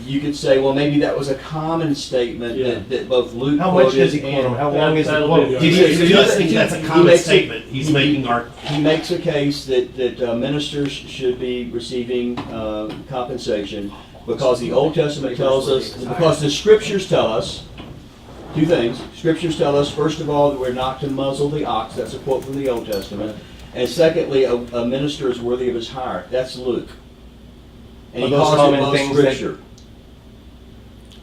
you could say, well, maybe that was a common statement Yeah. that both Luke How much quoted does he quote him? How long is the That'll quote? be the He He does think that's a he common makes it- statement. He's making our. He makes a case that ministers should be receiving compensation because the Old Testament tells us, because the Scriptures tell us two things. Scriptures tell us, first of all, that we're not to muzzle the ox. That's a quote from the Old Testament. And secondly, a minister is worthy of his hire. That's Luke. And Are he those calls it common both things that- Scripture.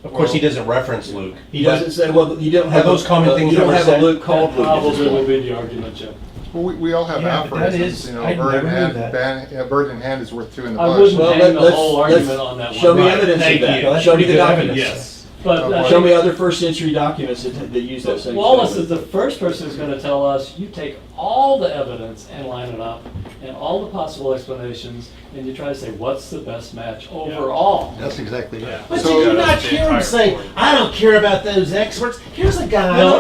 Of course, he doesn't reference Luke. He doesn't say, well, you don't Are have those common things you don't ever have said? a Luke called That Luke at this probably will point. be the argument, Jeff. well, we all have Yeah, but that aphorisms, is- bird I in never hand, knew that. bird in hand is worth two in the I bush. wouldn't Well, hang the let's- whole let's- argument on that one. Show me Right. evidence Thank of you. that. That's Show me pretty the good documents. Yes. But Show me other first century documents that use that same Wallace statement. is the first person who's going to tell us, you take all the evidence and line it up, and all the possible explanations, and you try to say, what's the best match overall? That's exactly right. But So- did you not the hear him entire say, story. I don't care about those experts? Here's a guy. No,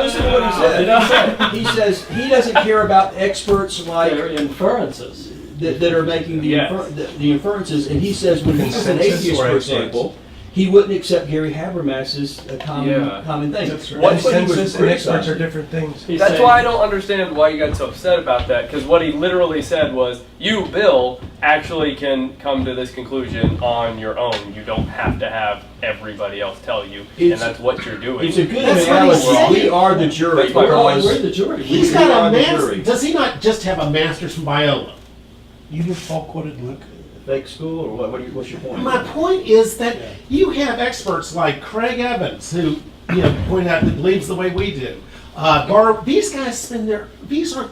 listen to what he Did I say? said. He says he doesn't care about experts like They're inferences. that are making the, Yes. the inferences, and he says when he's an atheist, for example, he wouldn't accept Gary Habermas's common thing. That's right. What he was Consensus and experts are criticizing. different things. He's That's saying- why I don't understand why you got so upset about that. Because what he literally said was, "You, Bill, actually can come to this conclusion on your own. You don't have to have everybody else tell you, and It's- that's what you're doing." It's a good That's what he analogy. said. We are the jury. That's my point. because We're the jury. He's We got are a the master. jury. Does he not just have a master's from Biola? You knew Paul quoted Luke. Fake school, or what? What's your point? My point is that you have experts like Craig Evans, who point out that believes the way we do. These guys these are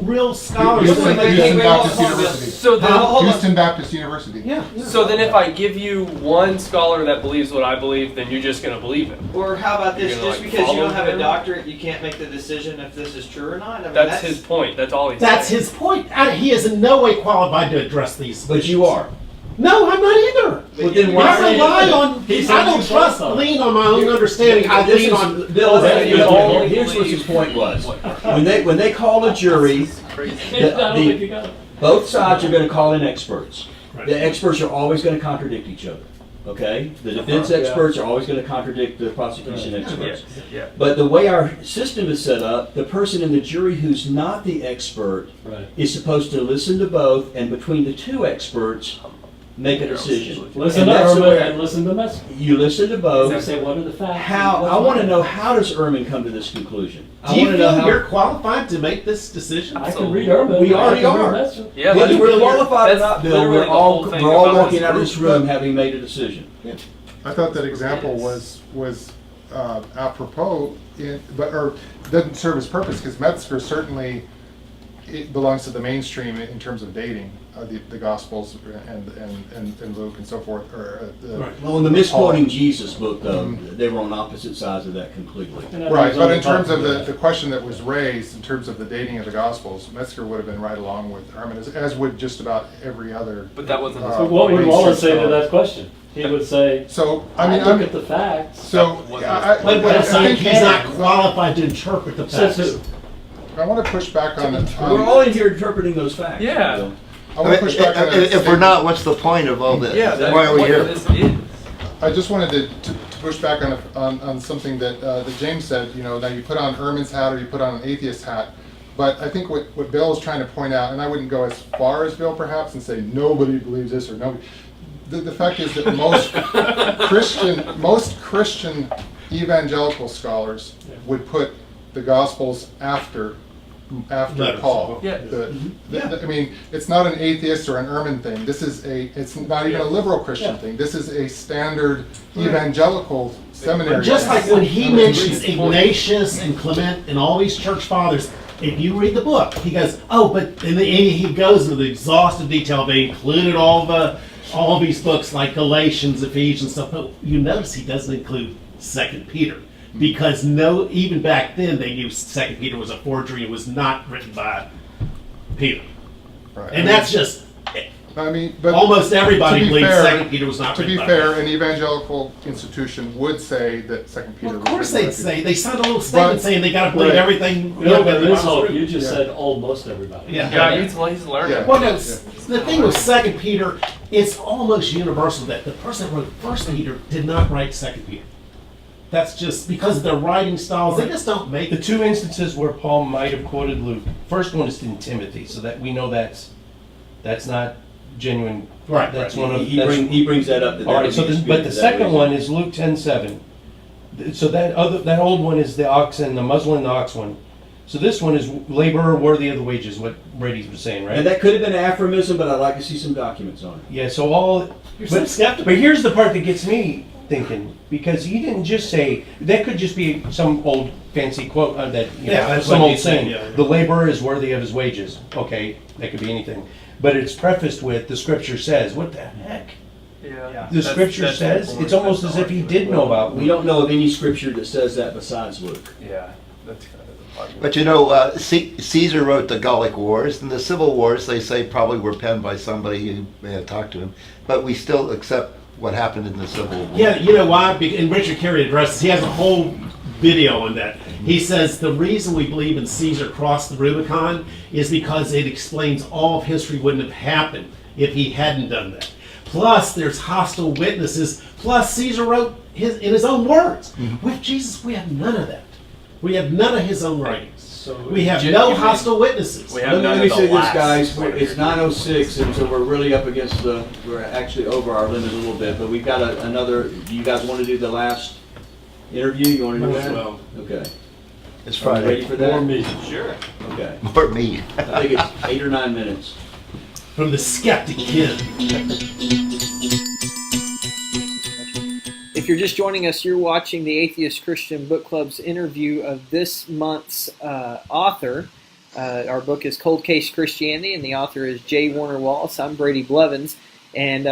real scholars. Houston Baptist University. So then, hold on. Houston Baptist University. Yeah. So then, if I give you one scholar that believes what I believe, then you're just going to believe him. Or how about this? You're gonna, Just like, because you follow don't have a him? doctorate, you can't make the decision if this is true or not? I mean, That's his point. That's all he's That's saying. his point. He is in no way qualified to address these. But you are. No, I'm not either. Well, then why I say rely that? on. He said I don't you trust. both are. Lean on my own understanding. I This lean is- on. Bill, That you only here's what believe- his point was. When they call a jury, I don't think you got it. both sides are going to call in experts. Right. The experts are always going to contradict each other. Okay? The defense experts are always going to contradict the prosecution experts. Yeah. But the way our system is set up, the person in the jury who's not the expert Right. is supposed to listen to both, and between the two experts, make a decision. Listen And to that's the Irma way- and listen to Messer. You listen to both. They say, what are the facts? How, I want to know, how does Ehrman come to this conclusion? I Do you want to know feel how. you're qualified to make this decision? I can read Irma. We already I can read are. Messer. Yeah, Whether that's we're really- qualified or that's not, Bill, literally we're the all, whole thing we're all about walking this out of this group. room having made a decision. I thought that example was apropos, or doesn't serve its purpose, because Metzger certainly, it belongs to the mainstream in terms of dating the Gospels and Luke and so forth. Well, in the Misquoting Jesus book, though, they were on opposite sides of that completely. And I Right, was but only in terms of talking the question that was raised, in terms of the dating of the Gospels, Metzger would have been right along with Ehrman, as would just about every other. But that wasn't his So what would mainstream Wallace say to scholar. that question? He would say, So, I I mean, look at the facts. so, But I'm saying he's not qualified to interpret the Says facts. who? I want to push back on it. We're all in here interpreting those facts. Yeah. Bill. I want to push back on that If we're statement. not, what's the point of all this? Yeah, that's Why are we what here? this is. I just wanted to push back on something that James said. You know, now you put on Ehrman's hat or you put on an atheist hat. But I think what Bill is trying to point out, and I wouldn't go as far as Bill perhaps and say nobody believes this or nobody. The fact is that most Christian evangelical scholars would put the Gospels after Letters. Paul. Yeah. I mean, it's not an atheist or an Ehrman thing. It's not even a liberal Christian thing. This is a standard evangelical seminary. Just like thing. when he mentions Ignatius and Clement and all these church fathers, if you read the book, he goes, oh, but and he goes into the exhaustive detail. They included all these books like Galatians, Ephesians, stuff. But you notice he doesn't include 2 Peter. Because even back then they knew 2 Peter was a forgery and was not written by Peter. Right. And that's just, I mean, but almost everybody to be believes fair- 2 Peter was not To written be by fair, Peter. an evangelical institution would say that 2 Peter. Well, of was course written they'd by say, they signed a little statement But- saying they gotta believe right. everything. No, but the this Bible's hope, written. you just Yeah. said almost everybody. Yeah. He's learning. Yeah. Well, no, the thing with 2 Peter, it's almost universal that the person that wrote 1 Peter did not write 2 Peter. That's just because of their writing styles. They just don't make The two instances where Paul might have quoted Luke, first one is in Timothy, so that we know that's not genuine. Right, That's right. one of He brings that up. All right, so but the second one is Luke 10:7. So that old one is the ox and the muzzle and the ox one. So this one is laborer worthy of the wages, what Brady was saying, right? And that could have been aphorism, but I'd like to see some documents on it. Yeah, so all. You're so skeptical. But here's the part that gets me thinking, because he didn't just say, that could just be some old fancy quote that, Yeah, that's some what he old said, saying. yeah. The laborer is worthy of his wages. Okay, that could be anything. But it's prefaced with, the scripture says, what the heck? Yeah. The scripture says, it's almost as if he did know about. We don't know of any scripture that says that besides Luke. Yeah. That's kind of the argument. But you know, Caesar wrote the Gallic Wars, and the Civil Wars, they say, probably were penned by somebody who may have talked to him. But we still accept what happened in the Civil War. Yeah, you know why? And Richard Carey addresses, he has a whole video on that. He says the reason we believe in Caesar crossed the Rubicon is because it explains all of history wouldn't have happened if he hadn't done that. Plus, there's hostile witnesses. Plus, Caesar wrote in his own words. With Jesus, we have none of that. We have none of his own writings. We have no hostile witnesses. We have Let none me of say the this, last guys. one. It's 9:06, and so we're really up against we're actually over our limit a little bit, but we've got another. Do you guys want to do the last interview? You want to do that? Well, Okay. It's Are you ready Friday. for that? More meat. Sure. Okay. For me. I think it's 8 or 9 minutes. from the skeptic Ken. If you're just joining us, you're watching the Atheist Christian Book Club's interview of this month's author. Our book is Cold Case Christianity, and the author is J. Warner Wallace. I'm Brady Blevins. And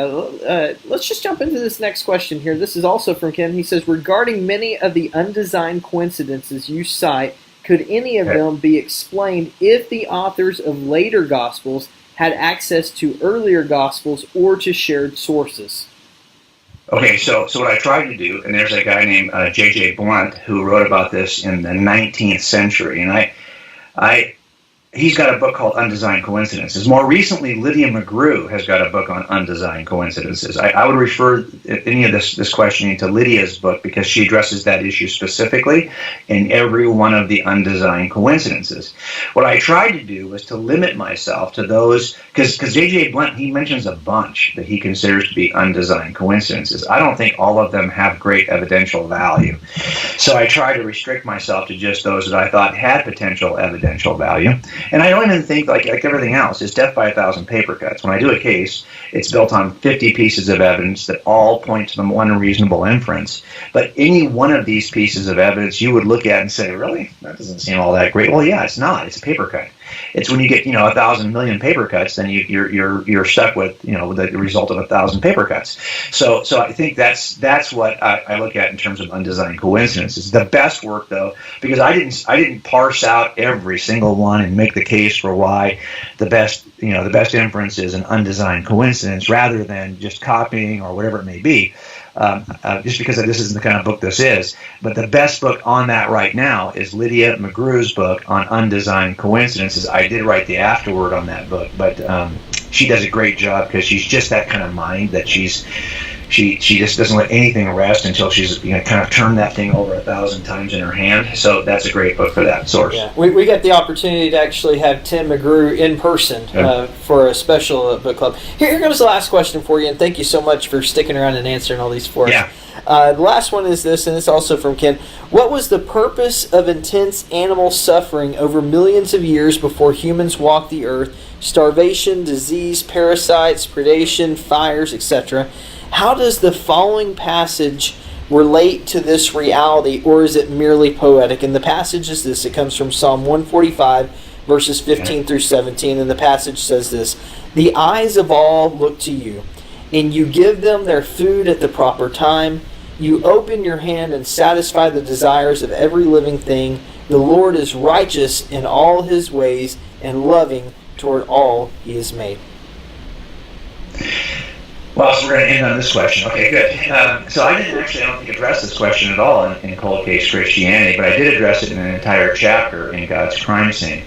let's just jump into this next question here. This is also from Ken. He says, regarding many of the undesigned coincidences you cite, could any of them be explained if the authors of later Gospels had access to earlier Gospels or to shared sources? Okay, so what I tried to do, and there's a guy named J.J. Blunt who wrote about this in the 19th century, and he's got a book called Undesigned Coincidences. More recently, Lydia McGrew has got a book on undesigned coincidences. I would refer any of this questioning to Lydia's book because she addresses that issue specifically in every one of the undesigned coincidences. What I tried to do was to limit myself to those, because J.J. Blunt, he mentions a bunch that he considers to be undesigned coincidences. I don't think all of them have great evidential value. So I tried to restrict myself to just those that I thought had potential evidential value. And I don't even think, like everything else, it's death by 1,000 paper cuts. When I do a case, it's built on 50 pieces of evidence that all point to the one reasonable inference. But any one of these pieces of evidence you would look at and say, really? That doesn't seem all that great. Well, yeah, it's not. It's a paper cut. It's when you get 1,000 million paper cuts, then you're stuck with the result of 1,000 paper cuts. So I think that's what I look at in terms of undesigned coincidences. The best work, though, because I didn't parse out every single one and make the case for why the best inference is an undesigned coincidence rather than just copying or whatever it may be. Just because this isn't the kind of book this is. But the best book on that right now is Lydia McGrew's book on undesigned coincidences. I did write the afterword on that book, but she does a great job because she's just that kind of mind that she just doesn't let anything rest until she's kind of turned that thing over 1,000 times in her hand. So that's a great book for that source. Yeah, we got the opportunity to actually have Tim McGrew in person for a special book club. Here comes the last question for you, and thank you so much for sticking around and answering all these for us. Yeah. The last one is this, and it's also from Ken. What was the purpose of intense animal suffering over millions of years before humans walked the earth? Starvation, disease, parasites, predation, fires, etc. How does the following passage relate to this reality, or is it merely poetic? And the passage is this. It comes from Psalm 145, verses 15 through 17, and the passage says this: the eyes of all look to you, and you give them their food at the proper time. You open your hand and satisfy the desires of every living thing. The Lord is righteous in all his ways and loving toward all he has made. Well, so we're going to end on this question. Okay, good. So I don't think, address this question at all in Cold Case Christianity, but I did address it in an entire chapter in God's Crime Scene,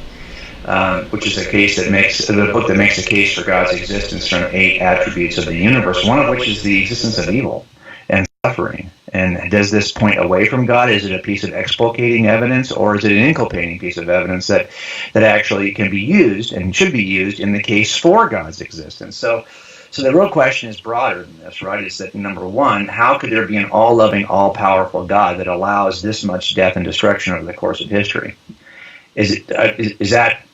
which is the book that makes a case for God's existence from 8 attributes of the universe, one of which is the existence of evil and suffering. And does this point away from God? Is it a piece of exculpating evidence, or is it an inculpating piece of evidence that actually can be used and should be used in the case for God's existence? So the real question is broader than this, right? It's that, number one, how could there be an all-loving, all-powerful God that allows this much death and destruction over the course of history? Is that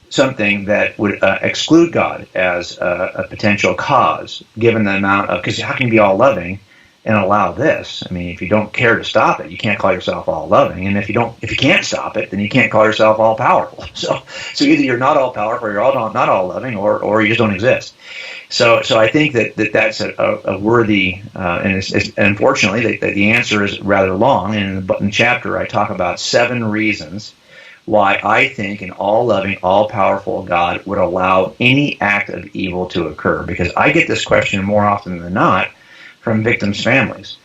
something that would exclude God as a potential cause, given the amount of, because how can you be all-loving and allow this? I mean, if you don't care to stop it, you can't call yourself all-loving, and if you can't stop it, then you can't call yourself all-powerful. So either you're not all-powerful, or you're not all-loving, or you just don't exist. So I think that's a worthy, and it's unfortunately the answer is rather long. And in the chapter, I talk about 7 reasons why I think an all-loving, all-powerful God would allow any act of evil to occur. Because I get this question more often than not from victims' families.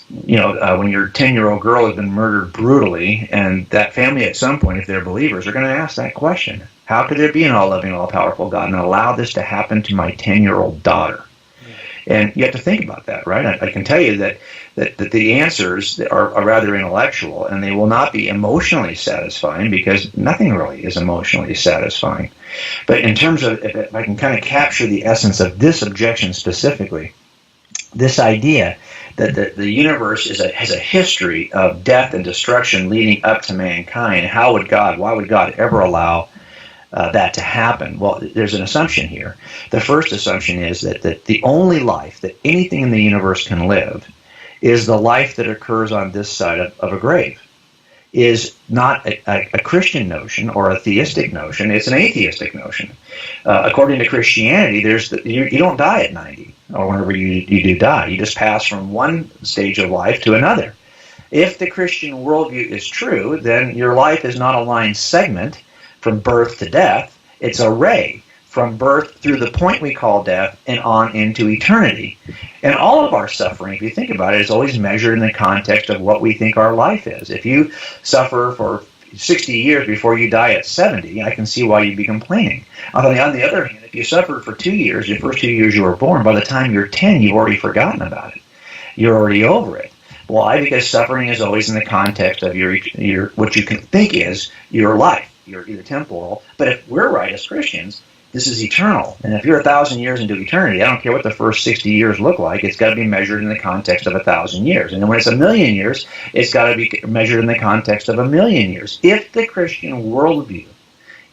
when your 10-year-old girl has been murdered brutally, and that family at some point, if they're believers, are going to ask that question. How could there be an all-loving, all-powerful God and allow this to happen to my 10-year-old daughter? And you have to think about that, right? I can tell you that the answers are rather intellectual, and they will not be emotionally satisfying, because nothing really is emotionally satisfying. But in terms of, if I can kind of capture the essence of this objection specifically, this idea that the universe has a history of death and destruction leading up to mankind, why would God ever allow that to happen? Well, there's an assumption here. The first assumption is that the only life that anything in the universe can live is the life that occurs on this side of a grave. Is not a Christian notion or a theistic notion. It's an atheistic notion. According to Christianity, you don't die at 90 or whenever you do die. You just pass from one stage of life to another. If the Christian worldview is true, then your life is not a line segment from birth to death. It's a ray from birth through the point we call death and on into eternity. And all of our suffering, if you think about it, is always measured in the context of what we think our life is. If you suffer for 60 years before you die at 70, I can see why you'd be complaining. On the other hand, if you suffered for 2 years, your first 2 years you were born, by the time you're 10, you've already forgotten about it. You're already over it. Why? Because suffering is always in the context of your what you can think is your life. You're either temporal, but if we're right as Christians, this is eternal. And if you're 1,000 years into eternity, I don't care what the first 60 years look like, it's got to be measured in the context of 1,000 years. And then when it's 1,000,000 years, it's got to be measured in the context of 1,000,000 years. If the Christian worldview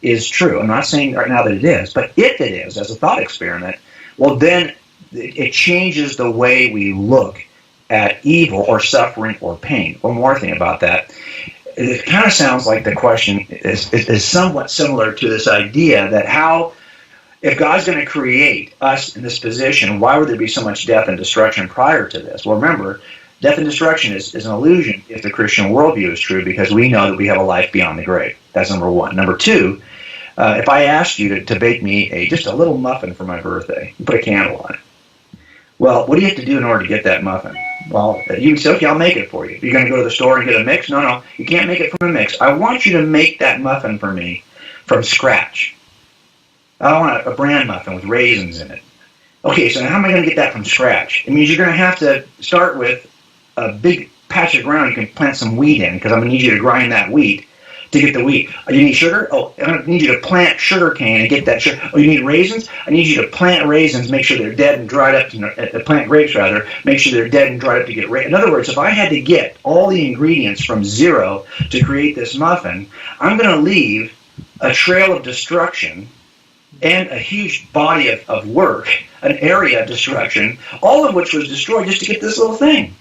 is true, I'm not saying right now that it is, but if it is, as a thought experiment, well, then it changes the way we look at evil or suffering or pain. One more thing about that. It kind of sounds like the question is somewhat similar to this idea that if God's going to create us in this position, why would there be so much death and destruction prior to this? Well, remember, death and destruction is an illusion if the Christian worldview is true, because we know that we have a life beyond the grave. That's number one. Number two, if I asked you to bake me just a little muffin for my birthday, put a candle on it. Well, what do you have to do in order to get that muffin? Well, you can say, okay, I'll make it for you. You're going to go to the store and get a mix? No, you can't make it from a mix. I want you to make that muffin for me from scratch. I want a bran muffin with raisins in it. Okay, so how am I going to get that from scratch? It means you're going to have to start with a big patch of ground you can plant some wheat in, because I'm going to need you to grind that wheat to get the wheat. Oh, you need sugar? Oh, I'm going to need you to plant sugar cane and get that sugar. Oh, you need raisins? I need you to plant raisins, make sure they're dead and dried up, plant grapes rather, make sure they're dead and dried up to get raisins. In other words, if I had to get all the ingredients from zero to create this muffin, I'm going to leave a trail of destruction and a huge body of work, an area of destruction, all of which was destroyed just to get this little thing.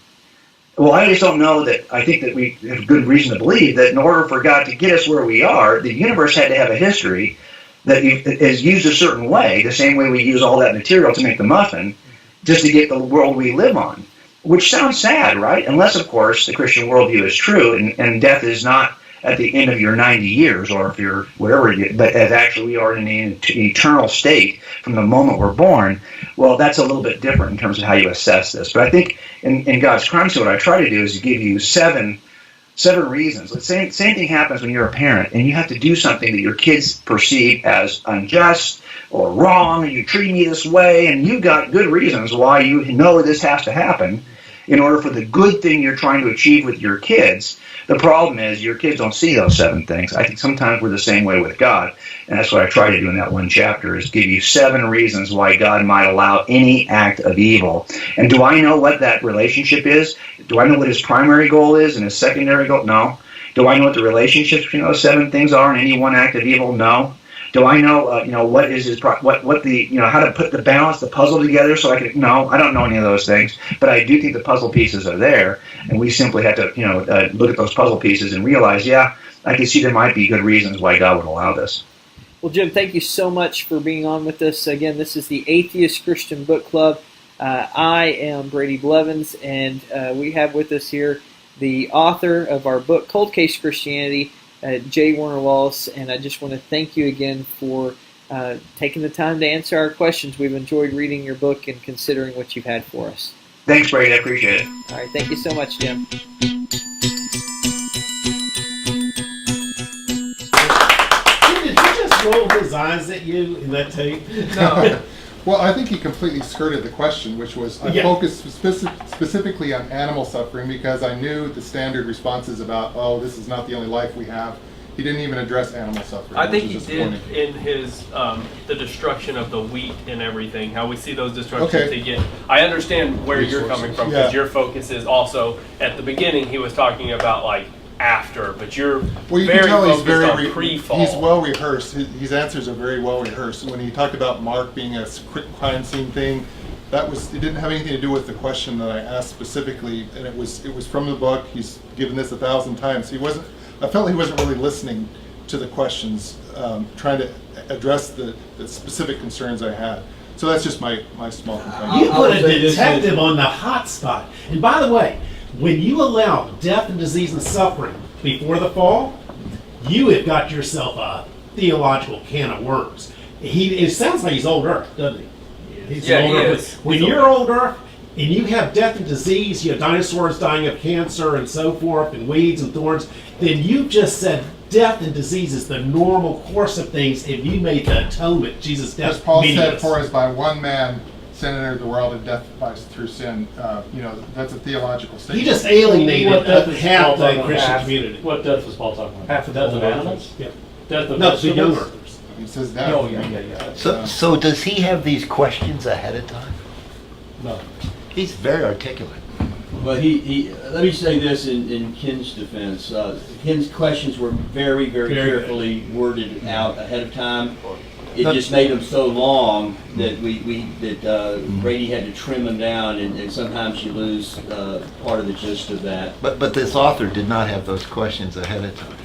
Well, I just don't know that. I think that we have good reason to believe that in order for God to get us where we are, the universe had to have a history that is used a certain way, the same way we use all that material to make the muffin, just to get the world we live on. Which sounds sad, right? Unless, of course, the Christian worldview is true, and death is not at the end of your 90 years, or if you're whatever, but as actually we are in an eternal state from the moment we're born. Well, that's a little bit different in terms of how you assess this. But I think in God's Crime Scene, what I try to do is give you seven reasons. The same thing happens when you're a parent and you have to do something that your kids perceive as unjust or wrong, and you treat me this way, and you've got good reasons why you know this has to happen in order for the good thing you're trying to achieve with your kids. The problem is your kids don't see those 7 things. I think sometimes we're the same way with God, and that's what I try to do in that one chapter, is give you 7 reasons why God might allow any act of evil. And do I know what that relationship is? Do I know what his primary goal is and his secondary goal? No. Do I know what the relationships between those 7 things are in any one act of evil? No. Do I know, what is his, how to put the balance, the puzzle together so I can, no, I don't know any of those things, but I do think the puzzle pieces are there, and we simply have to, look at those puzzle pieces and realize, yeah, I can see there might be good reasons why God would allow this. Well, Jim, thank you so much for being on with us. Again, this is the Atheist Christian Book Club. I am Brady Blevins, and we have with us here the author of our book, Cold Case Christianity, J. Warner Wallace, and I just want to thank you again for taking the time to answer our questions. We've enjoyed reading your book and considering what you've had for us. Thanks, Brady. I appreciate it. All right, thank you so much, Jim. Did he just roll his eyes at you in that tape? No. Well, I think he completely skirted the question, which was, I Yeah. focused specifically on animal suffering because I knew the standard responses about, oh, this is not the only life we have. He didn't even address animal suffering. I think which he is did disappointing. in his the destruction of the wheat and everything. How we see those destructions Okay. again. I understand where you're coming from because Yeah. your focus is also at the beginning. He was talking about like after, but you're Well, you very can tell he's focused very on pre-fall. he's well rehearsed. His answers are very well rehearsed. When he talked about Mark being a crime scene thing, it didn't have anything to do with the question that I asked specifically, and it was from the book. He's given this 1,000 times. I felt he wasn't really listening to the questions, trying to address the specific concerns I had. So that's just my small complaint. You put a detective on the hot spot. And by the way, when you allow death and disease and suffering before the fall, you have got yourself a theological can of worms. It sounds like he's old Earth, doesn't he? He's Yeah, old he Earth. is. When He's you're old old Earth and you have death and disease, you have dinosaurs dying of cancer and so forth, and weeds and thorns, then you just said death and disease is the normal course of things, and you made the atonement, Jesus' death, As Paul said, meaningless. for as by one man sin entered the world and death through sin, that's a theological statement. He just alienated What death is half Paul the talking about? Christian community. What death was Paul talking about? Half of death the of whole animals? Yeah. Death of No, the young vegetables? earthers. He says that. Oh, yeah. So does he have these questions ahead of time? No. He's very articulate. But he let me say this in Ken's defense. Ken's questions were very, very Very good. carefully worded out ahead of time. It just made them so long that Brady had to trim them down, and sometimes you lose part of the gist of that. But this author did not have those questions ahead of time.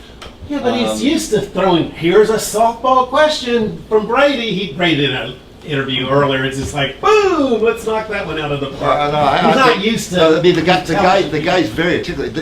Yeah, but he's used to throwing, here's a softball question from Brady. Brady did an interview earlier. It's just like, boom, let's knock that one out of the park. He's not used to. No, I mean, the guy's very articulate.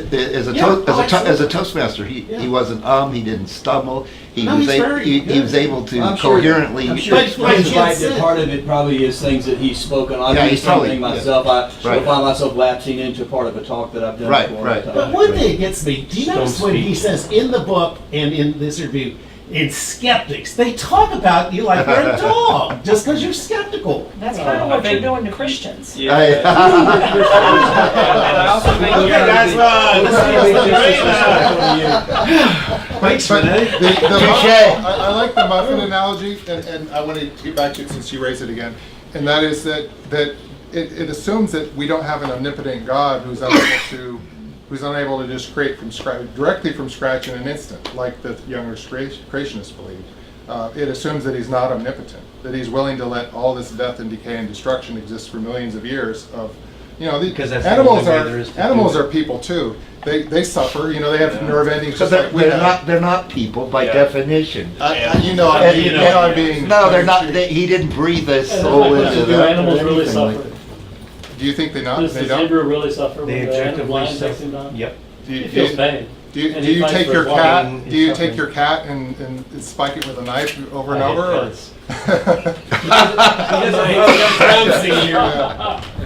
As a Toastmaster, he wasn't he didn't stumble. He No, was he's very he good. was able to I'm sure coherently. Ken is Like right Ken that part of it probably is things that he's spoken on. Yeah, I do he's probably- something myself. I Right. find myself lapsing into part of a talk that I've done Right, before. right. But one thing gets me, do you notice when he says in the book and in this review, in skeptics, they talk about you like you're a dog just because you're skeptical. That's kind of I what you're think- doing to Christians. Yeah. And I also think Okay, guys, Thanks, Renee. I like the muffin analogy, and I want to get back to it since you raised it again. And that is that it assumes that we don't have an omnipotent God who's unable to just create from scratch, directly from scratch in an instant, like the younger creationists believe. It assumes that he's not omnipotent, that he's willing to let all this death and decay and destruction exist for millions of years of, Because that's the animals only way there is to do animals it. are people too. They suffer, they have nerve endings So just like we have. they're not people by Yeah. definition. I'm being. No, they're not. He didn't breathe a soul into Do them. animals really anything like suffer? that. Do you think they not? Does They the don't. zebra really suffer They when the objectively lion takes suffer. him down? Yep. Do you, He feels pain. do you, And do he you fights take for your his life. cat? He's Do you suffering. take your cat and spike it with a knife over and I over? hate Or? pets.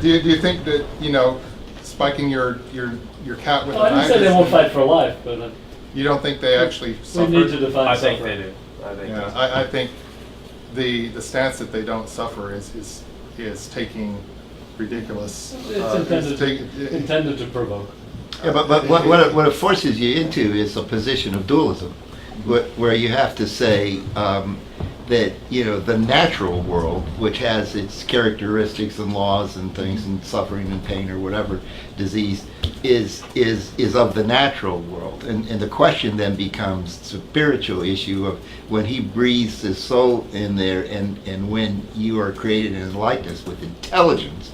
Do you think that spiking your cat with Well, a I didn't knife? say they is- won't fight for life, but You don't think they actually we suffer? need to define I think suffering. they do. I think Yeah, that's- I think the stance that they don't suffer is taking ridiculous. It's intended to provoke. Yeah, but what it forces you into is a position of dualism, where you have to say that the natural world, which has its characteristics and laws and things and suffering and pain or whatever, disease, is of the natural world, and the question then becomes spiritual issue of when he breathes his soul in there, and when you are created in likeness with intelligence,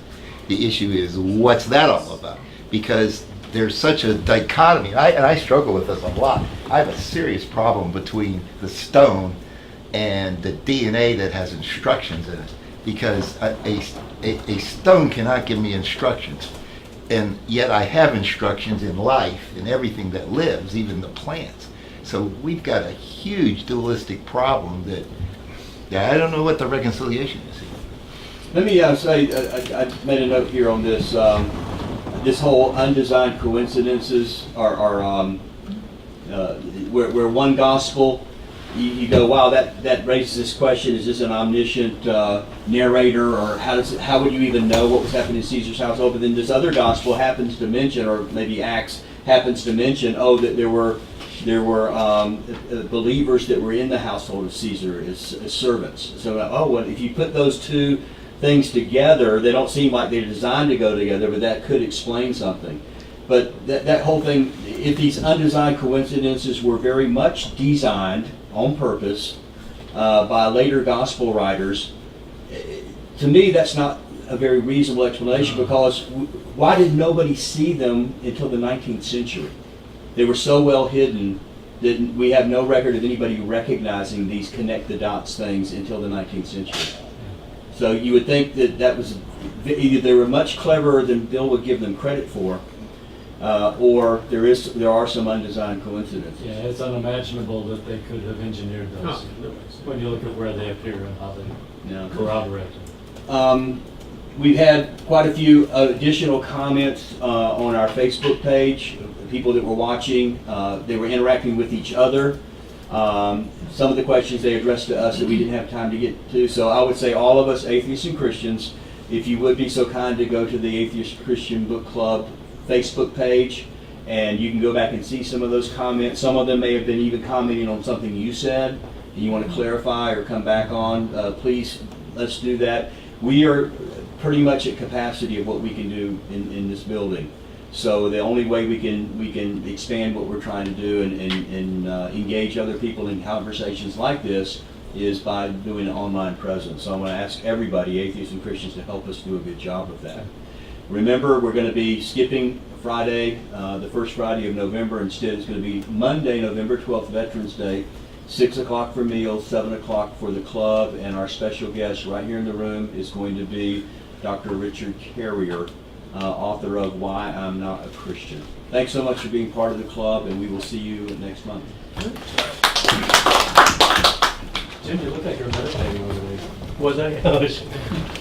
the issue is what's that all about? Because there's such a dichotomy, and I struggle with this a lot. I have a serious problem between the stone and the DNA that has instructions in it, because a stone cannot give me instructions, and yet I have instructions in life, in everything that lives, even the plants. So we've got a huge dualistic problem that I don't know what the reconciliation is here. Let me say, I made a note here on this. This whole undesigned coincidences are where one gospel, you go, wow, that raises this question: is this an omniscient narrator, or how would you even know what was happening in Caesar's household? But then this other gospel happens to mention, or maybe Acts happens to mention, that there were believers that were in the household of Caesar as servants. So, well, if you put those two things together, they don't seem like they're designed to go together, but that could explain something. But that whole thing, if these undesigned coincidences were very much designed on purpose by later gospel writers, to me that's not a very reasonable explanation, because why did nobody see them until the 19th century? They were so well hidden that we have no record of anybody recognizing these connect the dots things until the 19th century. So you would think that was either they were much cleverer than Bill would give them credit for, or there are some undesigned coincidences. Yeah, it's unimaginable that they could have engineered those when you look at where they appear and how they corroborate them. We've had quite a few additional comments on our Facebook page. People that were watching, they were interacting with each other. Some of the questions they addressed to us that we didn't have time to get to. So I would say all of us, atheists and Christians, if you would be so kind to go to the Atheist Christian Book Club Facebook page, and you can go back and see some of those comments. Some of them may have been even commenting on something you said and you want to clarify or come back on. Please, let's do that. We are pretty much at capacity of what we can do in this building. So the only way we can expand what we're trying to do and engage other people in conversations like this is by doing an online presence. So I want to ask everybody, atheists and Christians, to help us do a good job of that. Remember, we're going to be skipping Friday, the first Friday of November. Instead, it's going to be Monday, November 12th, Veterans Day, 6 o'clock for meals, 7 o'clock for the club, and our special guest right here in the room is going to be Dr. Richard Carrier, author of Why I'm Not a Christian. Thanks so much for being part of the club, and we will see you next month. Jim, you look like you're meditating over there. Was I?